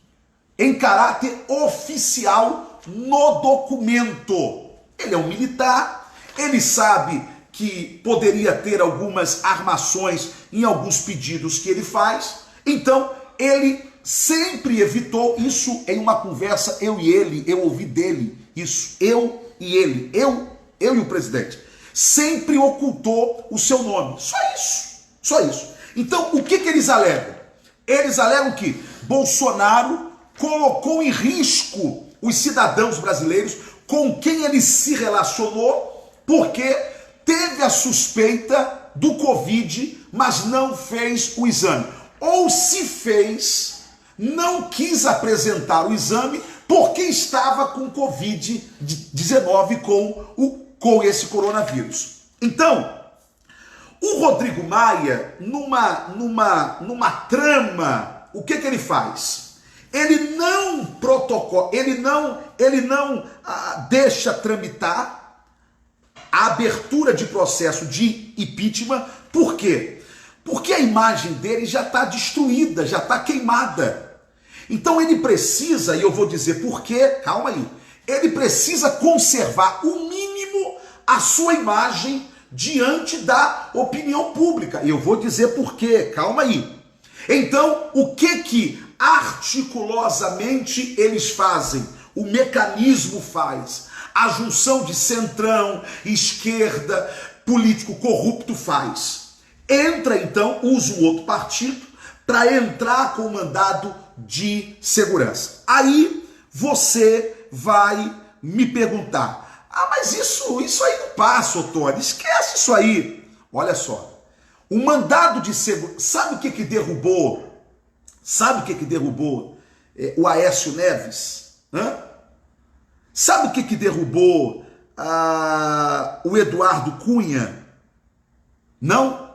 em caráter oficial no documento. Ele é um militar, ele sabe que poderia ter algumas armações em alguns pedidos que ele faz, então ele sempre evitou isso em uma conversa, eu e ele, eu ouvi dele isso, eu e ele, eu e o presidente, sempre ocultou o seu nome, só isso. Então o que eles alegam? Eles alegam que Bolsonaro colocou em risco os cidadãos brasileiros com quem ele se relacionou, porque teve a suspeita do Covid, mas não fez o exame. Ou se fez, não quis apresentar o exame porque estava com Covid-19, com esse coronavírus. Então, o Rodrigo Maia, numa trama, o que ele faz? Ele não protocola, ele não deixa tramitar a abertura de processo de impeachment. Por quê? Porque a imagem dele já está destruída, já está queimada. Então ele precisa, e eu vou dizer por quê, calma aí, ele precisa conservar o mínimo a sua imagem diante da opinião pública. E eu vou dizer por quê, calma aí. Então, o que articulosamente eles fazem? O mecanismo faz. A junção de centrão, esquerda, político corrupto faz. Entra então, usa um outro partido para entrar com o mandado de segurança. Aí você vai me perguntar: ah, mas isso aí não passa, Ottoni, esquece isso aí. Olha só, o mandado de segurança, sabe o que derrubou? Sabe o que derrubou o Aécio Neves? Sabe o que derrubou o Eduardo Cunha? Não?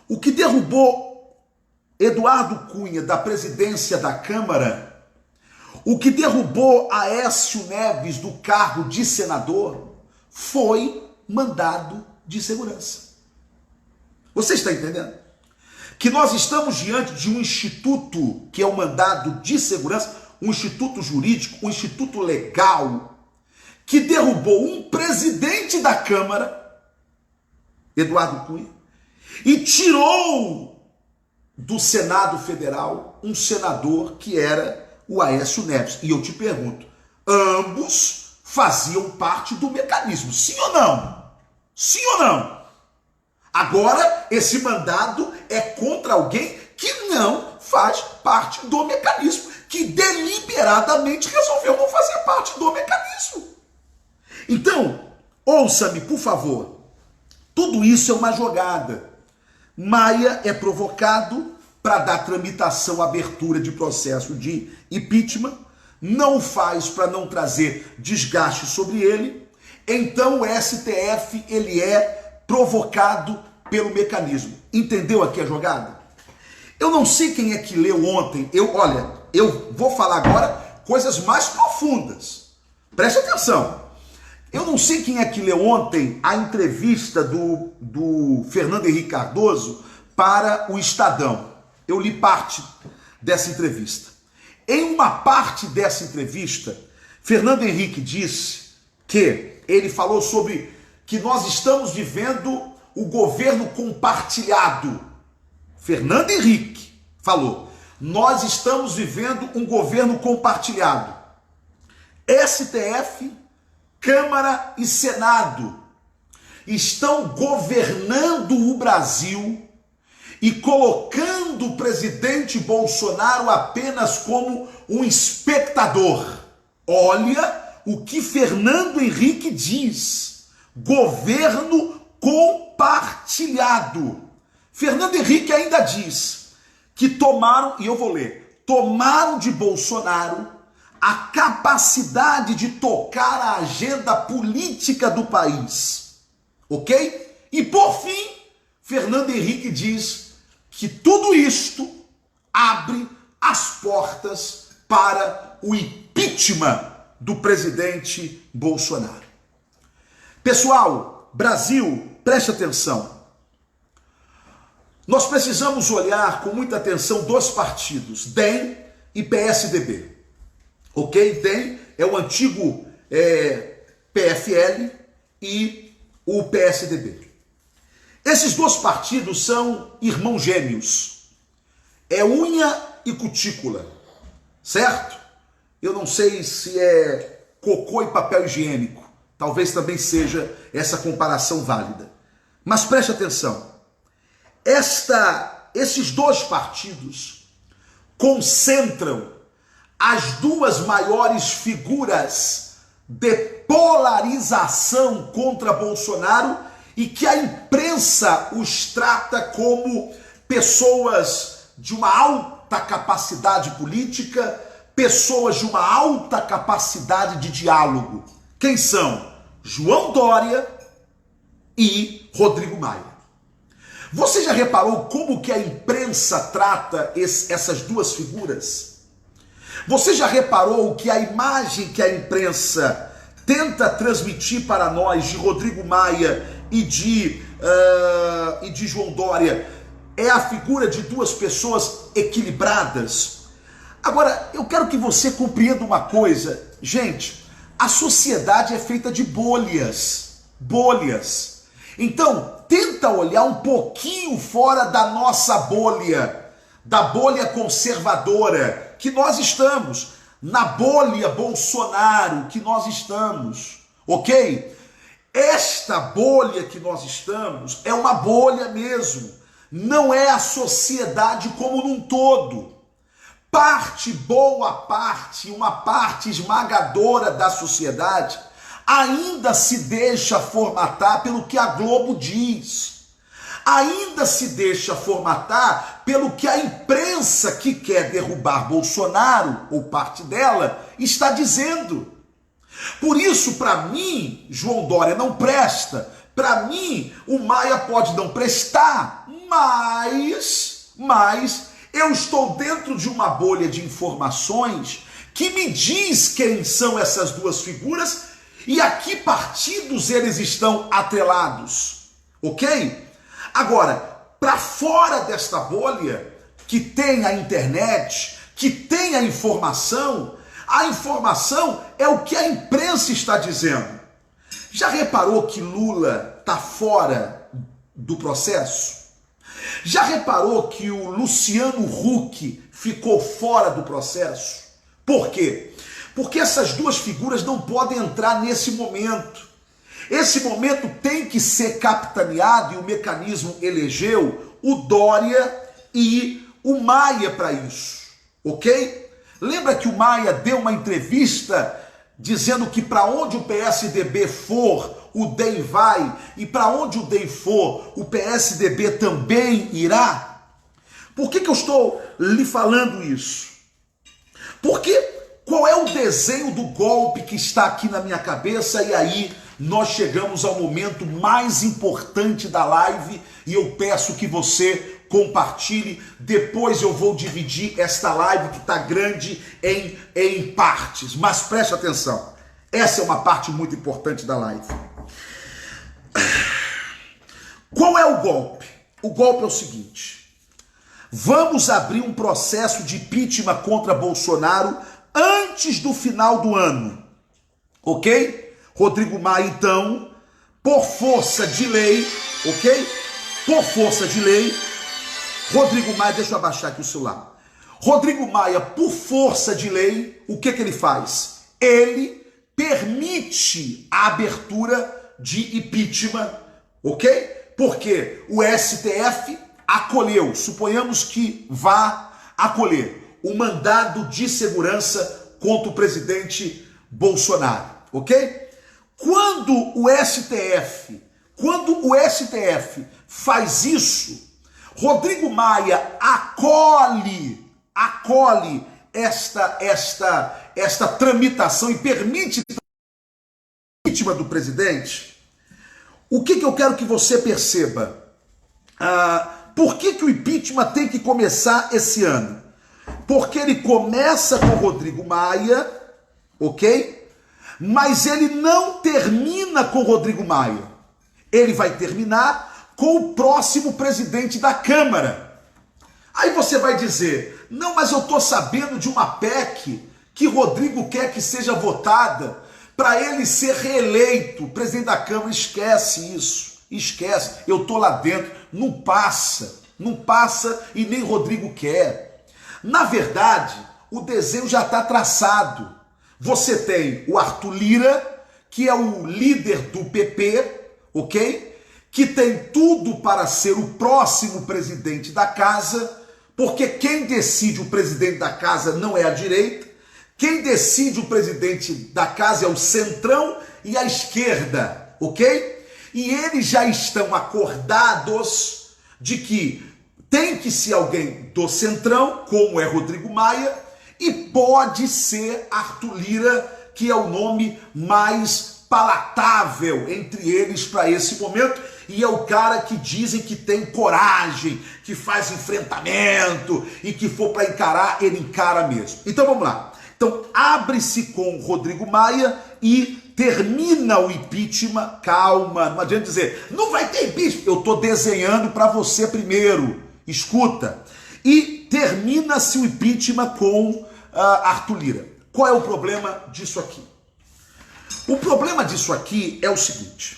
O que derrubou Eduardo Cunha da presidência da Câmara, o que derrubou Aécio Neves do cargo de senador, foi mandado de segurança. Você está entendendo? Que nós estamos diante de um instituto que é o mandado de segurança, um instituto jurídico, um instituto legal, que derrubou um presidente da Câmara, Eduardo Cunha, e tirou do Senado Federal um senador que era o Aécio Neves. E eu te pergunto, ambos faziam parte do mecanismo, sim ou não? Sim ou não? Agora, esse mandado é contra alguém que não faz parte do mecanismo, que deliberadamente resolveu não fazer parte do mecanismo. Então, ouça-me, por favor, tudo isso é uma jogada. Maia é provocado para dar tramitação, abertura de processo de impeachment, não faz para não trazer desgaste sobre ele. Então o STF ele é provocado pelo mecanismo. Entendeu aqui a jogada? Eu não sei quem é que leu ontem. Eu vou falar agora coisas mais profundas. Preste atenção. Eu não sei quem é que leu ontem a entrevista do Fernando Henrique Cardoso para o Estadão. Eu li parte dessa entrevista. Em uma parte dessa entrevista, Fernando Henrique disse que ele falou sobre que nós estamos vivendo o governo compartilhado. Fernando Henrique falou: nós estamos vivendo um governo compartilhado. STF, Câmara e Senado estão governando o Brasil e colocando o presidente Bolsonaro apenas como um espectador. Olha o que Fernando Henrique diz: governo compartilhado. Fernando Henrique ainda diz que tomaram, e eu vou ler, tomaram de Bolsonaro a capacidade de tocar a agenda política do país, ok? E por fim, Fernando Henrique diz que tudo isto abre as portas para o impeachment do presidente Bolsonaro. Pessoal, Brasil, preste atenção. Nós precisamos olhar com muita atenção dois partidos, DEM e PSDB. Ok? DEM é o antigo PFL e o PSDB. Esses dois partidos são irmãos gêmeos. É unha e cutícula, certo? Eu não sei se é cocô e papel higiênico. Talvez também seja essa comparação válida. Mas preste atenção. Esses dois partidos concentram as duas maiores figuras de polarização contra Bolsonaro e que a imprensa os trata como pessoas de uma alta capacidade política, pessoas de uma alta capacidade de diálogo. Quem são? João Dória e Rodrigo Maia. Você já reparou como que a imprensa trata essas duas figuras? Você já reparou que a imagem que a imprensa tenta transmitir para nós de Rodrigo Maia e de João Dória é a figura de duas pessoas equilibradas? Agora, eu quero que você compreenda uma coisa. Gente, a sociedade é feita de bolhas. Bolhas. Então, tenta olhar um pouquinho fora da nossa bolha, da bolha conservadora que nós estamos, na bolha Bolsonaro que nós estamos, ok? Esta bolha que nós estamos é uma bolha mesmo, não é a sociedade como num todo. Boa parte, uma parte esmagadora da sociedade ainda se deixa formatar pelo que a Globo diz, ainda se deixa formatar pelo que a imprensa que quer derrubar Bolsonaro, ou parte dela, está dizendo. Por isso, para mim, João Dória não presta, para mim, o Maia pode não prestar, mas eu estou dentro de uma bolha de informações que me diz quem são essas duas figuras e a que partidos eles estão atrelados, ok? Agora, para fora desta bolha, que tem a internet, que tem a informação é o que a imprensa está dizendo. Já reparou que Lula está fora do processo? Já reparou que o Luciano Huck ficou fora do processo? Por quê? Porque essas duas figuras não podem entrar nesse momento. Esse momento tem que ser capitaneado e o mecanismo elegeu o Dória e o Maia para isso, ok? Lembra que o Maia deu uma entrevista dizendo que para onde o PSDB for, o DEM vai, e para onde o DEM for, o PSDB também irá? Por que eu estou lhe falando isso? Porque qual é o desenho do golpe que está aqui na minha cabeça? E aí nós chegamos ao momento mais importante da live e eu peço que você compartilhe. Depois eu vou dividir esta live que está grande em partes, mas preste atenção, essa é uma parte muito importante da live. Qual é o golpe? O golpe é o seguinte: vamos abrir um processo de impeachment contra Bolsonaro antes do final do ano, ok? Rodrigo Maia, então, por força de lei, ok? Por força de lei, Rodrigo Maia, deixa eu abaixar aqui o celular. Rodrigo Maia, por força de lei, o que ele faz? Ele permite a abertura de impeachment, ok? Porque o STF acolheu, suponhamos que vá acolher o mandado de segurança contra o presidente Bolsonaro, ok? Quando o STF faz isso, Rodrigo Maia acolhe esta tramitação e permite a vítima do presidente. O que eu quero que você perceba? Por que o impeachment tem que começar esse ano? Porque ele começa com Rodrigo Maia, ok? Mas ele não termina com Rodrigo Maia. Ele vai terminar com o próximo presidente da Câmara. Aí você vai dizer, não, mas eu estou sabendo de uma PEC que Rodrigo quer que seja votada para ele ser reeleito. O presidente da Câmara, esquece isso, esquece, eu estou lá dentro, não passa e nem Rodrigo quer. Na verdade, o desenho já está traçado. Você tem o Arthur Lira, que é o líder do PP, ok? Que tem tudo para ser o próximo presidente da casa, porque quem decide o presidente da casa não é a direita, quem decide o presidente da casa é o centrão e a esquerda, ok? E eles já estão acordados de que tem que ser alguém do Centrão, como é Rodrigo Maia, e pode ser Arthur Lira, que é o nome mais palatável entre eles para esse momento, e é o cara que dizem que tem coragem, que faz enfrentamento, e que for para encarar, ele encara mesmo. Então vamos lá. Então abre-se com Rodrigo Maia e termina o impeachment. Calma, não adianta dizer, não vai ter impeachment. Eu estou desenhando para você primeiro, escuta. E termina-se o impeachment com Arthur Lira. Qual é o problema disso aqui? O problema disso aqui é o seguinte: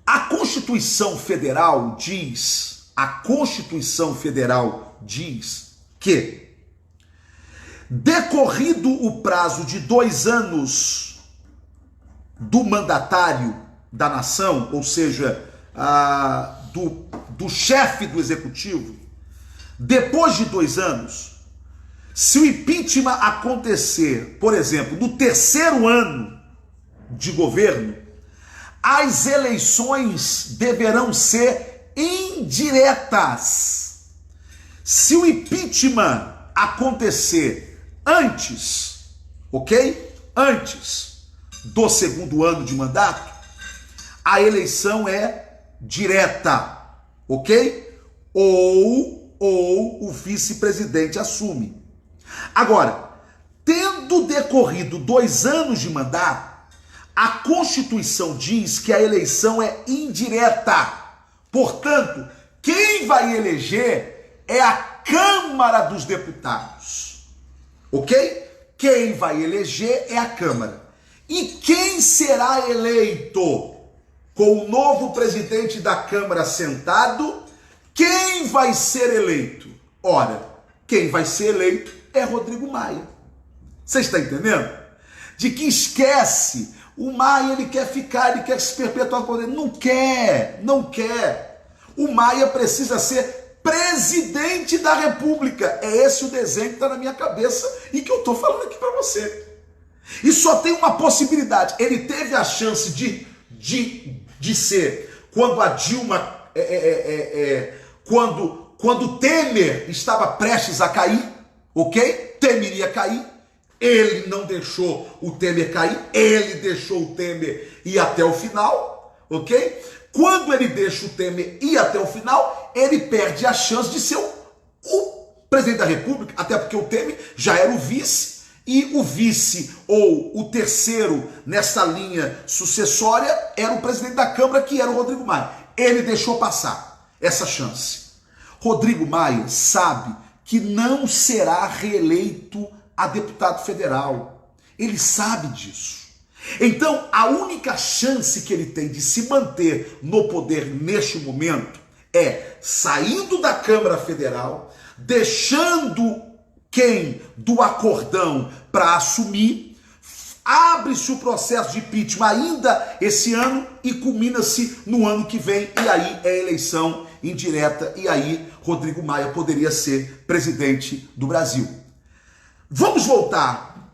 a Constituição Federal diz que, decorrido o prazo de 2 anos do mandatário da nação, ou seja, do chefe do executivo, depois de 2 anos, se o impeachment acontecer, por exemplo, no 3º ano de governo, as eleições deverão ser indiretas. Se o impeachment acontecer antes, ok? Antes do 2º ano de mandato, a eleição é direta, ok? Ou o vice-presidente assume. Agora, tendo decorrido 2 anos de mandato, a Constituição diz que a eleição é indireta. Portanto, quem vai eleger é a Câmara dos Deputados. Ok? Quem vai eleger é a Câmara. E quem será eleito? Com o novo presidente da Câmara sentado, quem vai ser eleito? Ora, quem vai ser eleito é Rodrigo Maia. Você está entendendo? De que esquece, o Maia ele quer ficar, ele quer se perpetuar no poder. Não quer. O Maia precisa ser presidente da República. É esse o desenho que está na minha cabeça e que eu estou falando aqui para você. E só tem uma possibilidade. Ele teve a chance de ser quando a Dilma, quando Temer estava prestes a cair, ok? Temer ia cair, ele não deixou o Temer cair, ele deixou o Temer ir até o final, ok? Quando ele deixa o Temer ir até o final, ele perde a chance de ser o presidente da República, até porque o Temer já era o vice, e o vice, ou o terceiro nessa linha sucessória, era o presidente da Câmara, que era o Rodrigo Maia. Ele deixou passar essa chance. Rodrigo Maia sabe que não será reeleito a deputado federal. Ele sabe disso. Então, a única chance que ele tem de se manter no poder neste momento é saindo da Câmara Federal, deixando quem do acordão para assumir, abre-se o processo de impeachment ainda esse ano e culmina-se no ano que vem, e aí é eleição indireta, e aí Rodrigo Maia poderia ser presidente do Brasil. Vamos voltar.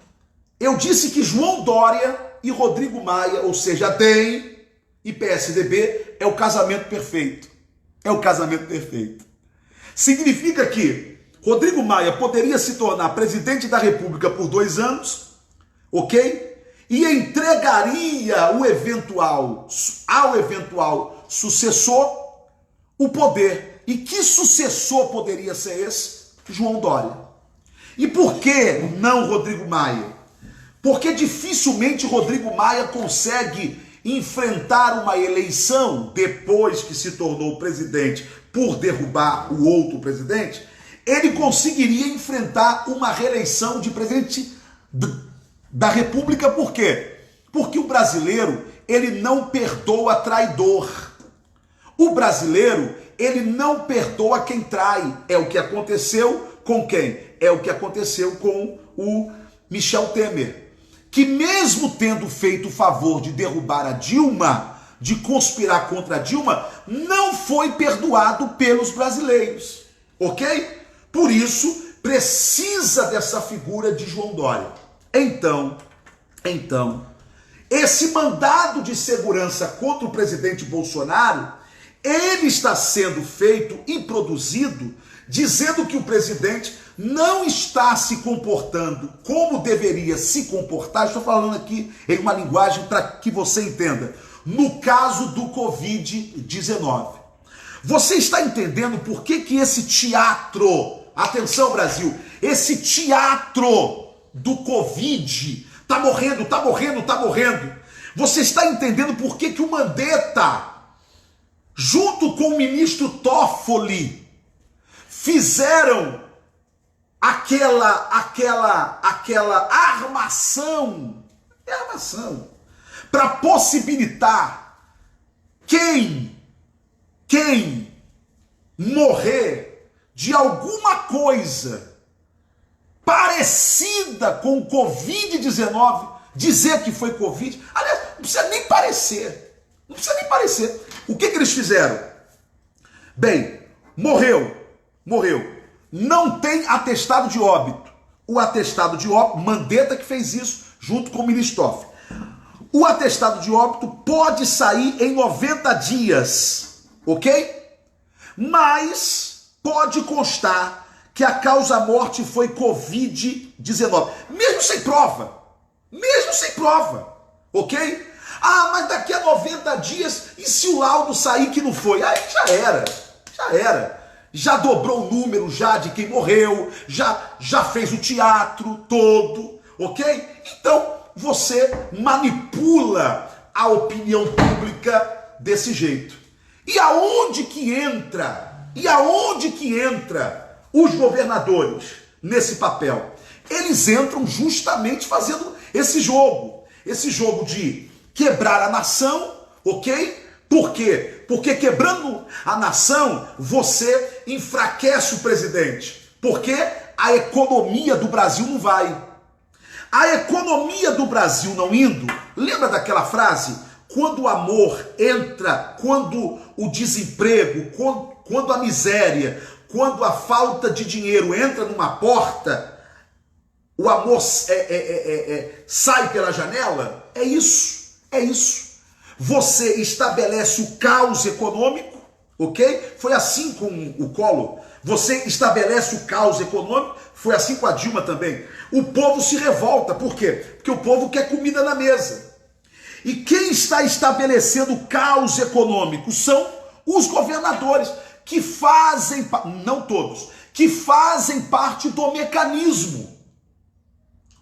Eu disse que João Dória e Rodrigo Maia, ou seja, DEM e PSDB, é o casamento perfeito. É o casamento perfeito. Significa que Rodrigo Maia poderia se tornar presidente da República por 2 anos, ok? E entregaria ao eventual sucessor o poder. E que sucessor poderia ser esse? João Dória. E por que não Rodrigo Maia? Porque dificilmente Rodrigo Maia consegue enfrentar uma eleição depois que se tornou presidente por derrubar o outro presidente. Ele conseguiria enfrentar uma reeleição de presidente da República. Por quê? Porque o brasileiro, ele não perdoa traidor. O brasileiro, ele não perdoa quem trai. É o que aconteceu com quem? É o que aconteceu com o Michel Temer, que mesmo tendo feito o favor de derrubar a Dilma, de conspirar contra a Dilma, não foi perdoado pelos brasileiros, ok? Por isso, precisa dessa figura de João Dória. Então, esse mandado de segurança contra o presidente Bolsonaro, ele está sendo feito e produzido dizendo que o presidente não está se comportando como deveria se comportar. Estou falando aqui em uma linguagem para que você entenda. No caso do Covid-19. Você está entendendo por que esse teatro, atenção Brasil, esse teatro do Covid está morrendo, está morrendo, está morrendo. Você está entendendo por que o Mandetta, junto com o ministro Toffoli, fizeram aquela armação para possibilitar quem morrer de alguma coisa parecida com o Covid-19, dizer que foi Covid. Aliás, não precisa nem parecer. Não precisa nem parecer. O que eles fizeram? Bem, morreu. Não tem atestado de óbito. O atestado de óbito, Mandetta que fez isso, junto com o ministro Toffoli. O atestado de óbito pode sair em 90 dias, ok? Mas pode constar que a causa-morte foi Covid-19, mesmo sem prova, ok? Ah, mas daqui a 90 dias, e se o laudo sair que não foi? Aí já era. Já dobrou o número já de quem morreu, já fez o teatro todo, ok? Então, você manipula a opinião pública desse jeito. E aonde que entra os governadores nesse papel? Eles entram justamente fazendo esse jogo de quebrar a nação, ok? Por quê? Porque quebrando a nação, você enfraquece o presidente. Porque a economia do Brasil não vai. A economia do Brasil não indo, lembra daquela frase? Quando o amor entra, quando o desemprego, quando a miséria, quando a falta de dinheiro entra numa porta, o amor sai pela janela? É isso. Você estabelece o caos econômico, ok? Foi assim com o Collor. Você estabelece o caos econômico, foi assim com a Dilma também. O povo se revolta, por quê? Porque o povo quer comida na mesa. E quem está estabelecendo o caos econômico são os governadores, que fazem, não todos, que fazem parte do mecanismo.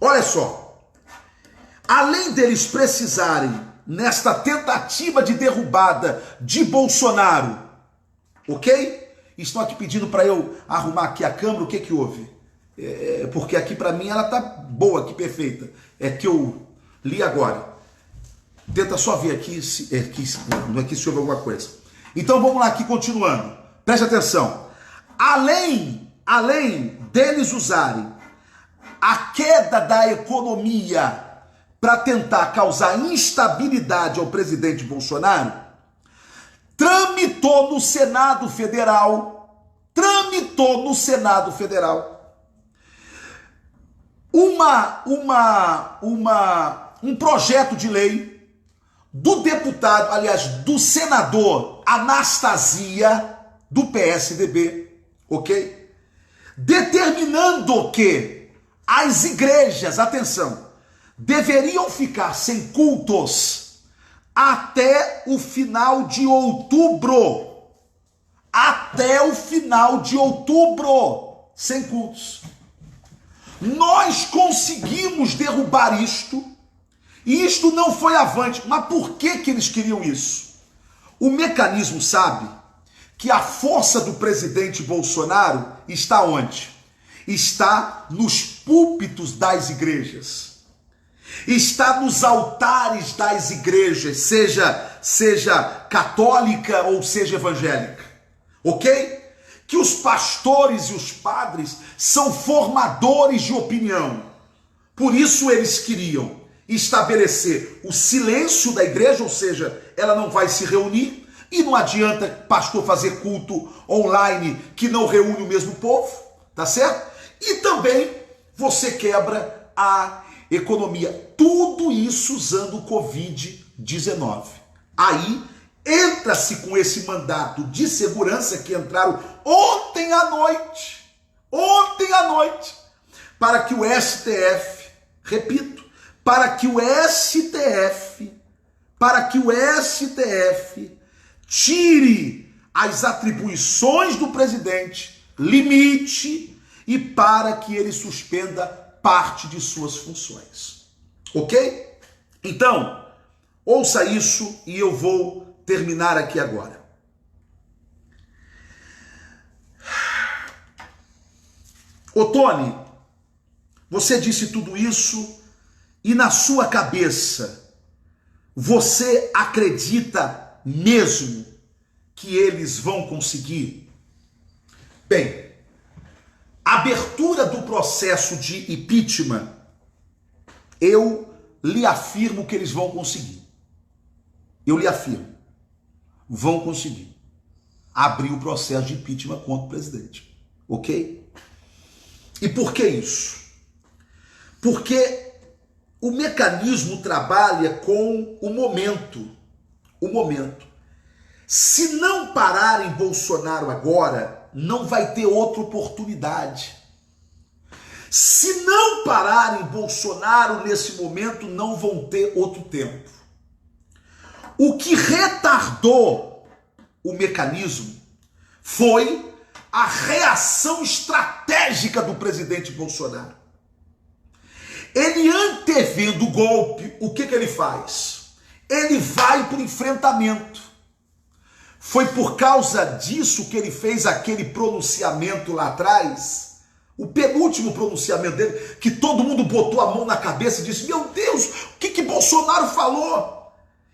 Olha só, além deles precisarem, nesta tentativa de derrubada de Bolsonaro, ok? Estão aqui pedindo para eu arrumar aqui a câmera, o que houve? Porque aqui para mim ela tá boa, aqui perfeita. É que eu li agora. Tenta só ver aqui, não é que se houve alguma coisa. Então vamos lá aqui, continuando. Preste atenção. Além deles usarem a queda da economia para tentar causar instabilidade ao presidente Bolsonaro, tramitou no Senado Federal um projeto de lei do deputado, aliás, do senador Anastasia, do PSDB, ok? Determinando que as igrejas, atenção, deveriam ficar sem cultos até o final de outubro. Até o final de outubro, sem cultos. Nós conseguimos derrubar isto, e isto não foi avante. Mas por que eles queriam isso? O mecanismo sabe que a força do presidente Bolsonaro está onde? Está nos púlpitos das igrejas. Está nos altares das igrejas, seja católica ou seja evangélica, ok? Que os pastores e os padres são formadores de opinião. Por isso eles queriam estabelecer o silêncio da igreja, ou seja, ela não vai se reunir, e não adianta pastor fazer culto online que não reúne o mesmo povo, tá certo? E também você quebra a economia, tudo isso usando o Covid-19. Aí entra-se com esse mandato de segurança que entraram ontem à noite, para que o STF, repito, para que o STF tire as atribuições do presidente, limite, e para que ele suspenda parte de suas funções. Ok? Então, ouça isso e eu vou terminar aqui agora. Ô Tony, você disse tudo isso e na sua cabeça você acredita mesmo que eles vão conseguir? Bem, a abertura do processo de impeachment, eu lhe afirmo que eles vão conseguir. Eu lhe afirmo. Vão conseguir abrir o processo de impeachment contra o presidente. Ok? E por que isso? Porque o mecanismo trabalha com o momento. O momento. Se não pararem Bolsonaro agora, não vai ter outra oportunidade. Se não pararem Bolsonaro nesse momento, não vão ter outro tempo. O que retardou o mecanismo foi a reação estratégica do presidente Bolsonaro. Ele, antevendo o golpe, o que ele faz? Ele vai para o enfrentamento. Foi por causa disso que ele fez aquele pronunciamento lá atrás, o penúltimo pronunciamento dele, que todo mundo botou a mão na cabeça e disse: meu Deus, o que Bolsonaro falou?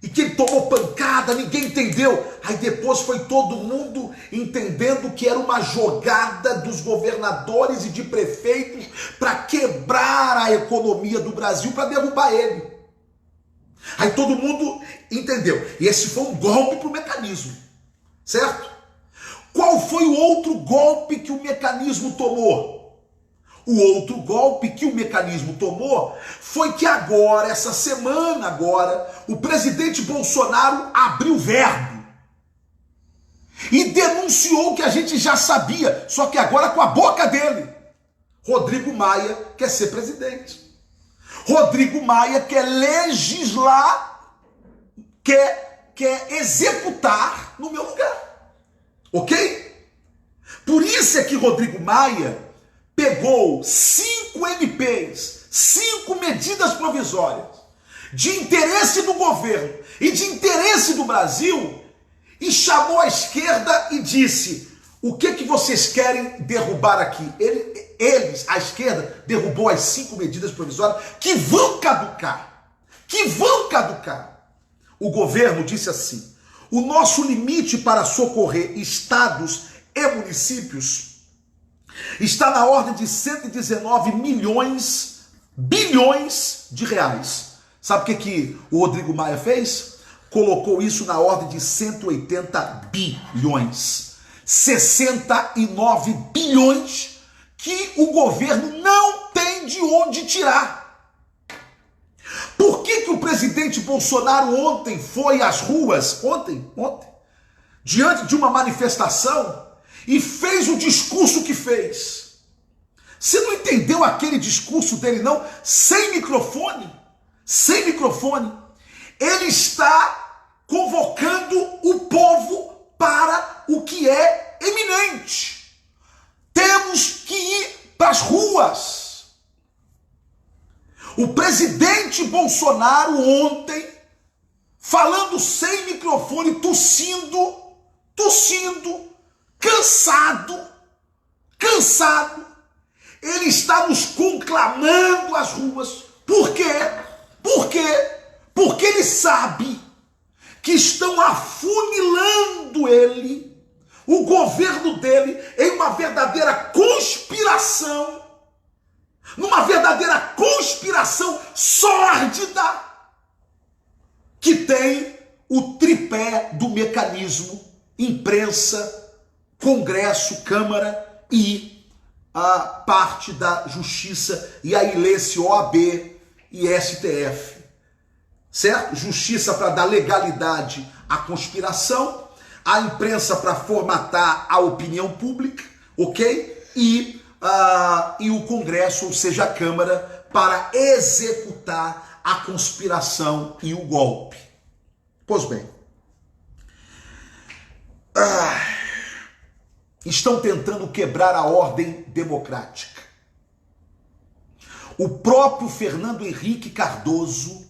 E que ele tomou pancada, ninguém entendeu. Aí depois foi todo mundo entendendo que era uma jogada dos governadores e de prefeitos para quebrar a economia do Brasil, para derrubar ele. Aí todo mundo entendeu. E esse foi um golpe para o mecanismo, certo? Qual foi o outro golpe que o mecanismo tomou? O outro golpe que o mecanismo tomou foi que agora, essa semana agora, o presidente Bolsonaro abriu verbo e denunciou o que a gente já sabia, só que agora com a boca dele. Rodrigo Maia quer ser presidente. Rodrigo Maia quer legislar, quer executar no meu lugar. Ok? Por isso é que Rodrigo Maia pegou 5 MPs, 5 medidas provisórias de interesse do governo e de interesse do Brasil e chamou a esquerda e disse: o que vocês querem derrubar aqui? Eles, a esquerda, derrubou as 5 medidas provisórias que vão caducar. O governo disse assim: o nosso limite para socorrer estados e municípios está na ordem de 119 bilhões de reais. Sabe o que o Rodrigo Maia fez? Colocou isso na ordem de 180 bilhões. 69 bilhões que o governo não tem de onde tirar. Por que o presidente Bolsonaro ontem foi às ruas, diante de uma manifestação, e fez o discurso que fez? Você não entendeu aquele discurso dele, não? Sem microfone. Ele está convocando o povo para o que é eminente. Temos que ir para as ruas. O presidente Bolsonaro ontem, falando sem microfone, tossindo, cansado, ele está nos conclamando às ruas. Por quê? Porque ele sabe que estão afunilando ele, o governo dele, em uma verdadeira conspiração, sórdida, que tem o tripé do mecanismo: imprensa, Congresso, Câmara e a parte da Justiça, e aí lê-se OAB e STF, certo? Justiça para dar legalidade à conspiração, a imprensa para formatar a opinião pública, ok? E o Congresso, ou seja, a Câmara, para executar a conspiração e o golpe. Pois bem, estão tentando quebrar a ordem democrática. O próprio Fernando Henrique Cardoso,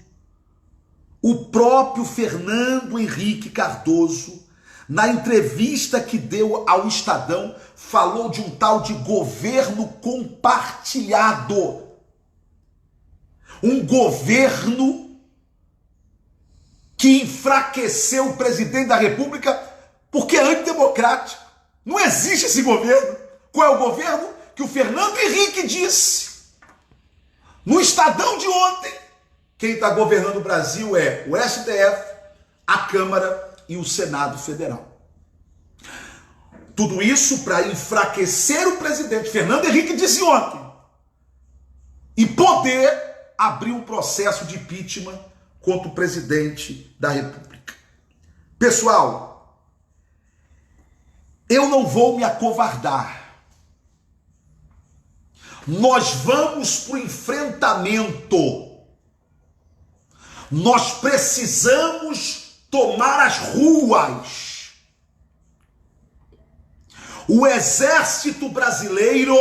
na entrevista que deu ao Estadão, falou de um tal de governo compartilhado. Um governo que enfraqueceu o presidente da República porque é antidemocrático. Não existe esse governo. Qual é o governo? Que o Fernando Henrique disse no Estadão de ontem. Quem está governando o Brasil é o STF, a Câmara e o Senado Federal. Tudo isso para enfraquecer o presidente Fernando Henrique disse ontem e poder abrir um processo de impeachment contra o presidente da República. Pessoal, eu não vou me acovardar. Nós vamos para o enfrentamento. Nós precisamos tomar as ruas. O Exército Brasileiro,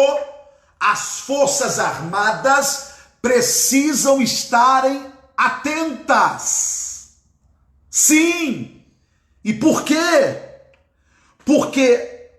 as Forças Armadas precisam estarem atentas. Sim. E por quê? Porque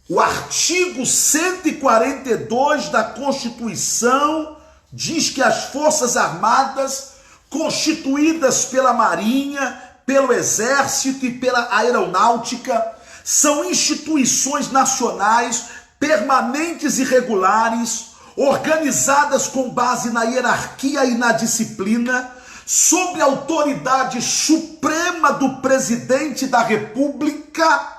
o artigo 142 da Constituição diz que as Forças Armadas, constituídas pela Marinha, pelo Exército e pela Aeronáutica, são instituições nacionais permanentes e regulares, organizadas com base na hierarquia e na disciplina, sob a autoridade suprema do presidente da República,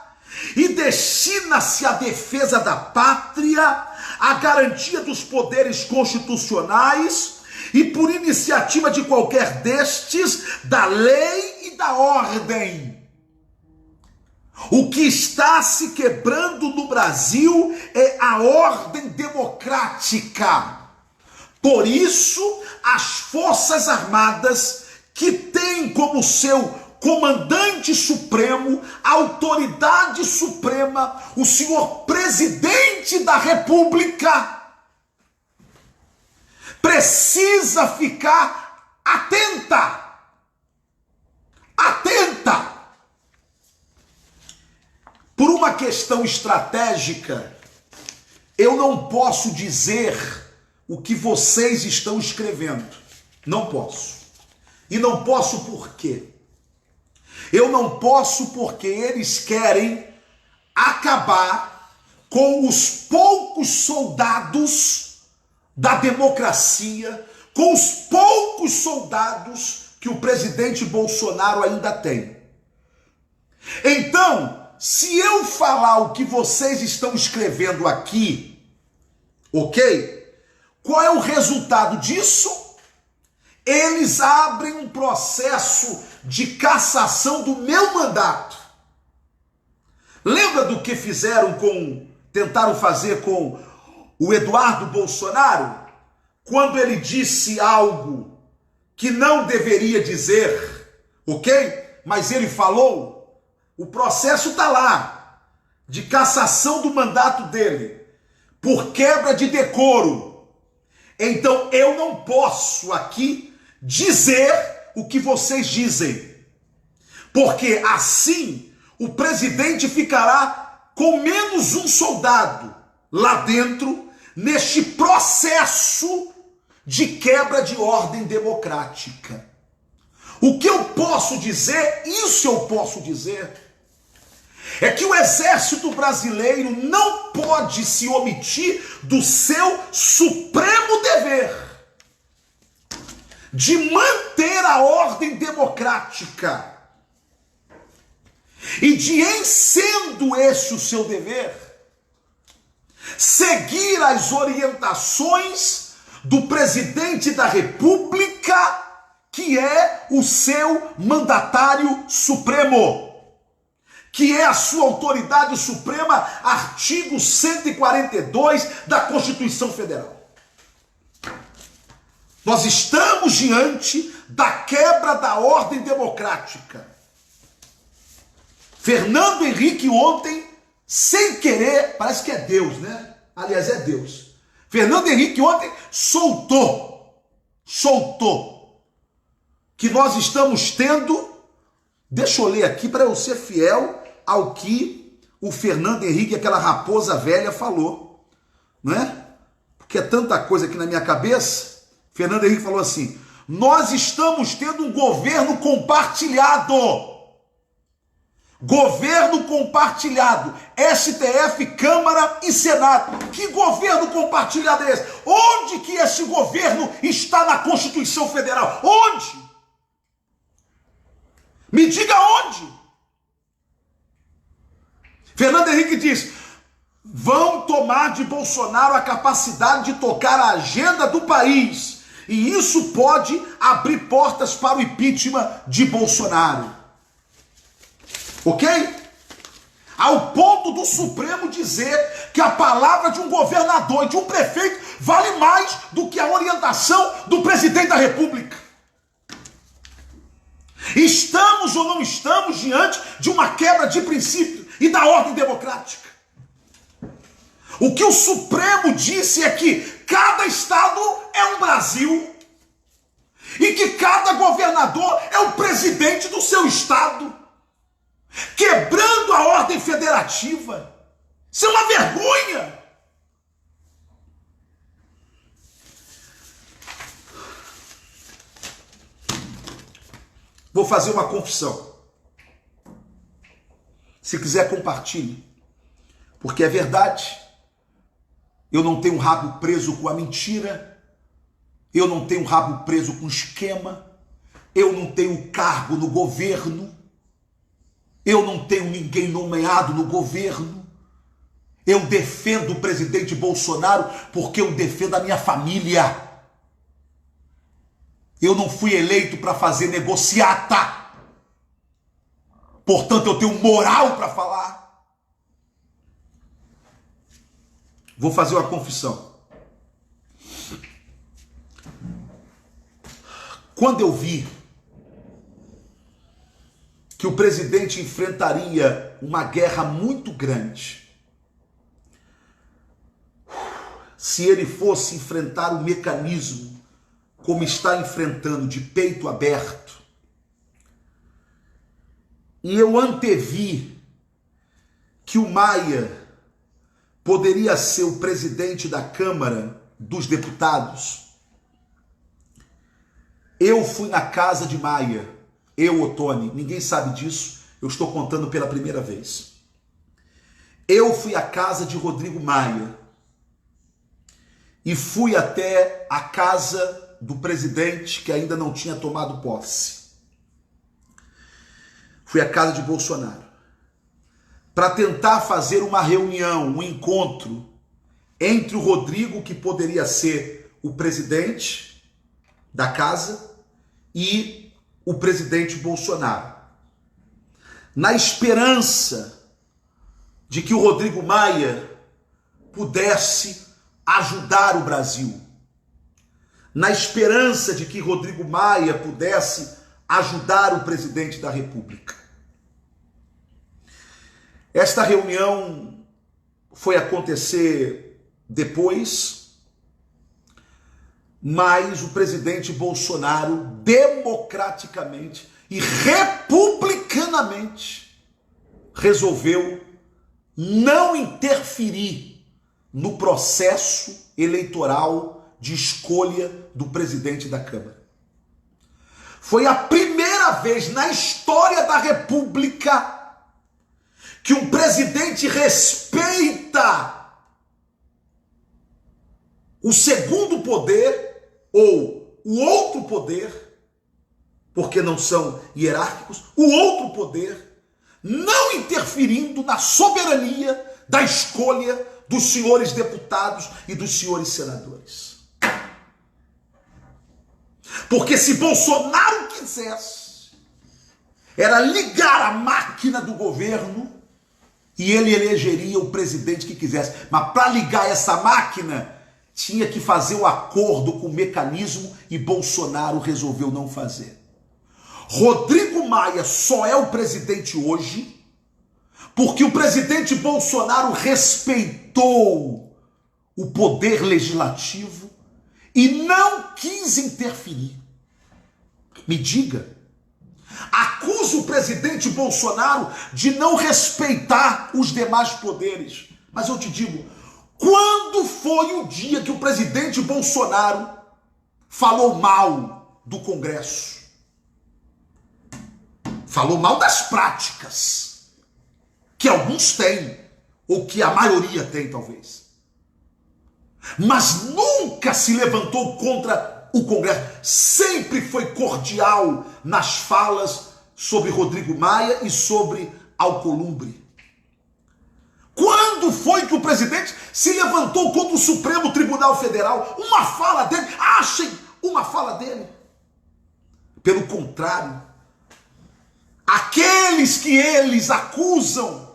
e destina-se à defesa da pátria, à garantia dos poderes constitucionais e, por iniciativa de qualquer destes, da lei e da ordem. O que está se quebrando no Brasil é a ordem democrática. Por isso, as Forças Armadas, que têm como seu comandante supremo, autoridade suprema, o senhor presidente da República, precisa ficar atenta. Atenta. Por uma questão estratégica, eu não posso dizer o que vocês estão escrevendo. Não posso. E não posso por quê? Eu não posso porque eles querem acabar com os poucos soldados da democracia, com os poucos soldados que o presidente Bolsonaro ainda tem. Então, se eu falar o que vocês estão escrevendo aqui, ok? Qual é o resultado disso? Eles abrem um processo de cassação do meu mandato. Lembra do que tentaram fazer com o Eduardo Bolsonaro? Quando ele disse algo que não deveria dizer, ok? Mas ele falou, o processo está lá, de cassação do mandato dele, por quebra de decoro. Então eu não posso aqui dizer o que vocês dizem, porque assim o presidente ficará com menos um soldado lá dentro, neste processo de quebra de ordem democrática. O que eu posso dizer, isso eu posso dizer, é que o Exército Brasileiro não pode se omitir do seu supremo dever de manter a ordem democrática e de, em sendo esse o seu dever, seguir as orientações do presidente da República, que é o seu mandatário supremo, que é a sua autoridade suprema, artigo 142 da Constituição Federal. Nós estamos diante da quebra da ordem democrática. Fernando Henrique ontem, sem querer, parece que é Deus, né? Aliás, é Deus. Fernando Henrique ontem soltou que nós estamos tendo, deixa eu ler aqui para eu ser fiel ao que o Fernando Henrique, aquela raposa velha, falou, não é? Porque é tanta coisa aqui na minha cabeça. Fernando Henrique falou assim: nós estamos tendo um governo compartilhado. Governo compartilhado, STF, Câmara e Senado. Que governo compartilhado é esse? Onde que esse governo está na Constituição Federal? Onde? Me diga onde. Fernando Henrique diz: vão tomar de Bolsonaro a capacidade de tocar a agenda do país, e isso pode abrir portas para o impeachment de Bolsonaro. Ok? Ao ponto do Supremo dizer que a palavra de um governador e de um prefeito vale mais do que a orientação do presidente da República. Estamos ou não estamos diante de uma quebra de princípio e da ordem democrática? O que o Supremo disse é que cada estado é um Brasil e que cada governador é o presidente do seu estado, quebrando a ordem federativa. Isso é uma vergonha. Vou fazer uma confissão. Se quiser, compartilhe, porque é verdade. Eu não tenho rabo preso com a mentira, eu não tenho rabo preso com esquema, eu não tenho cargo no governo, eu não tenho ninguém nomeado no governo. Eu defendo o presidente Bolsonaro porque eu defendo a minha família. Eu não fui eleito para fazer negociata. Portanto, eu tenho moral para falar. Vou fazer uma confissão. Quando eu vi que o presidente enfrentaria uma guerra muito grande, se ele fosse enfrentar o mecanismo como está enfrentando, de peito aberto, e eu antevi que o Maia poderia ser o presidente da Câmara dos Deputados, eu fui na casa de Maia, eu, Ottoni, ninguém sabe disso, eu estou contando pela primeira vez. Eu fui à casa de Rodrigo Maia e fui até a casa do presidente que ainda não tinha tomado posse. Fui à casa de Bolsonaro para tentar fazer uma reunião, um encontro entre o Rodrigo, que poderia ser o presidente da casa, e o presidente Bolsonaro, na esperança de que o Rodrigo Maia pudesse ajudar o Brasil, na esperança de que Rodrigo Maia pudesse ajudar o presidente da República. Esta reunião foi acontecer depois, mas o presidente Bolsonaro democraticamente e republicanamente resolveu não interferir no processo eleitoral de escolha do presidente da Câmara. Foi a primeira vez na história da República que um presidente respeita o segundo poder ou o outro poder, porque não são hierárquicos, o outro poder, não interferindo na soberania da escolha dos senhores deputados e dos senhores senadores. Porque se Bolsonaro quisesse, era ligar a máquina do governo e ele elegeria o presidente que quisesse. Mas para ligar essa máquina, tinha que fazer o acordo com o mecanismo e Bolsonaro resolveu não fazer. Rodrigo Maia só é o presidente hoje porque o presidente Bolsonaro respeitou o poder legislativo e não quis interferir. Me diga, acusa o presidente Bolsonaro de não respeitar os demais poderes. Mas eu te digo, quando foi o dia que o presidente Bolsonaro falou mal do Congresso? Falou mal das práticas, que alguns têm, ou que a maioria tem, talvez. Mas nunca se levantou contra o Congresso. Sempre foi cordial nas falas sobre Rodrigo Maia e sobre Alcolumbre. Quando foi que o presidente se levantou contra o Supremo Tribunal Federal? Uma fala dele, achem uma fala dele. Pelo contrário, aqueles que eles acusam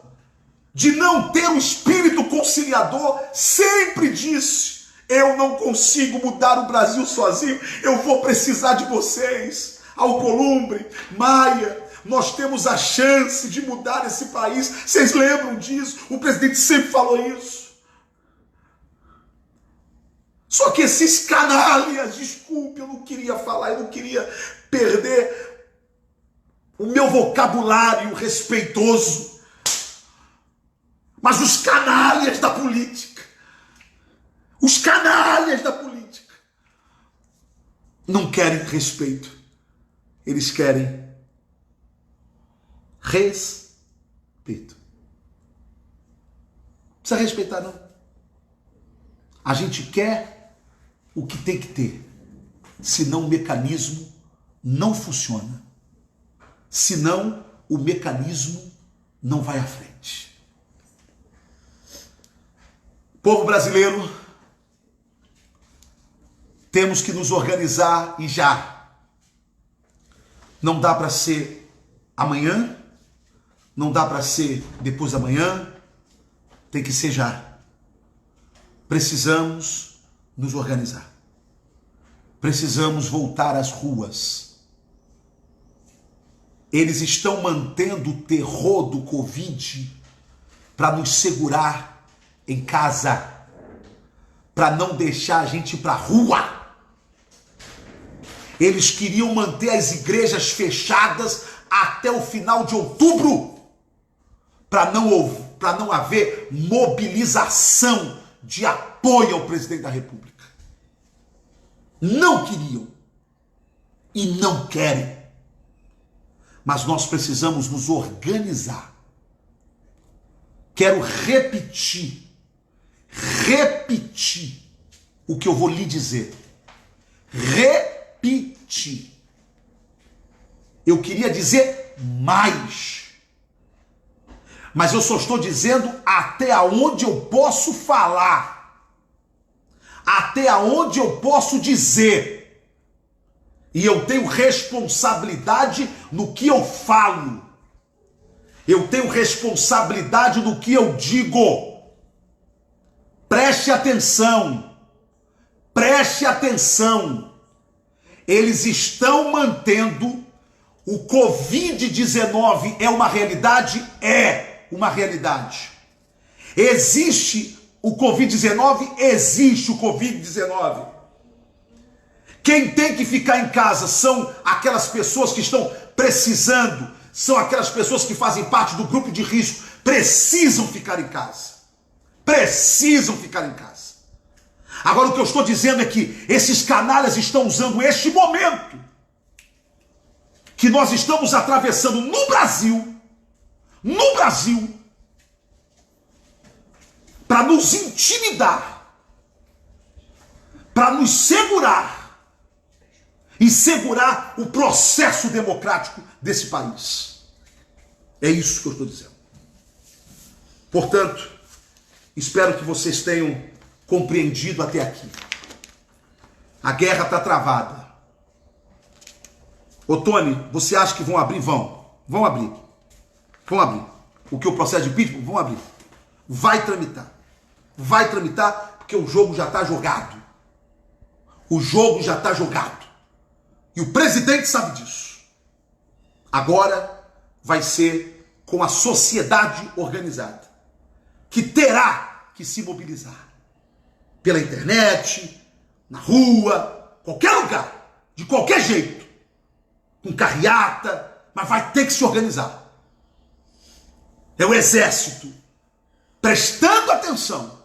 de não ter o espírito conciliador, sempre disse: eu não consigo mudar o Brasil sozinho, eu vou precisar de vocês. Alcolumbre, Maia, nós temos a chance de mudar esse país. Vocês lembram disso? O presidente sempre falou isso. Só que esses canalhas, desculpe, eu não queria falar, eu não queria perder o meu vocabulário respeitoso. Mas os canalhas da política, os canalhas da política, não querem respeito. Eles querem respeito. Não precisa respeitar, não. A gente quer o que tem que ter. Senão o mecanismo não funciona. Senão o mecanismo não vai à frente. Povo brasileiro, temos que nos organizar e já. Não dá para ser amanhã, não dá para ser depois da manhã, tem que ser já. Precisamos nos organizar. Precisamos voltar às ruas. Eles estão mantendo o terror do Covid para nos segurar em casa, para não deixar a gente ir para a rua. Eles queriam manter as igrejas fechadas até o final de outubro, para não haver mobilização de apoio ao presidente da República. Não queriam e não querem. Mas nós precisamos nos organizar. Quero repetir o que eu vou lhe dizer. Repetir. Eu queria dizer mais. Mas eu só estou dizendo até onde eu posso falar. Até onde eu posso dizer. E eu tenho responsabilidade no que eu falo. Eu tenho responsabilidade no que eu digo. Preste atenção. Preste atenção. Eles estão mantendo o Covid-19 é uma realidade? É uma realidade. Existe o Covid-19? Existe o Covid-19. Quem tem que ficar em casa são aquelas pessoas que estão precisando, são aquelas pessoas que fazem parte do grupo de risco, precisam ficar em casa. Precisam ficar em casa. Agora o que eu estou dizendo é que esses canalhas estão usando este momento que nós estamos atravessando no Brasil, para nos intimidar, para nos segurar e segurar o processo democrático desse país. É isso que eu estou dizendo. Portanto, espero que vocês tenham compreendido até aqui. A guerra está travada. Ô Tony, você acha que vão abrir? Vão abrir. Vão abrir. O que o processo de impeachment? Vão abrir. Vai tramitar. Vai tramitar porque o jogo já está jogado. O jogo já está jogado. E o presidente sabe disso. Agora vai ser com a sociedade organizada, que terá que se mobilizar. Pela internet, na rua, qualquer lugar, de qualquer jeito. Com carreata, mas vai ter que se organizar. É o exército prestando atenção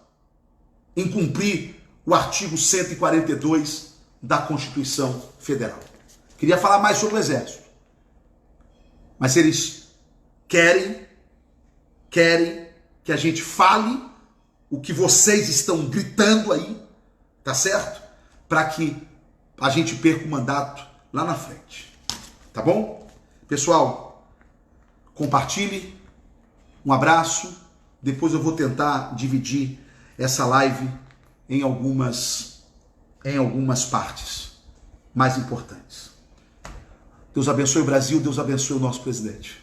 em cumprir o artigo 142 da Constituição Federal. Queria falar mais sobre o exército. Mas eles querem que a gente fale o que vocês estão gritando aí, tá certo? Para que a gente perca o mandato lá na frente. Tá bom? Pessoal, compartilhe. Um abraço. Depois eu vou tentar dividir essa live em algumas partes mais importantes. Deus abençoe o Brasil, Deus abençoe o nosso presidente.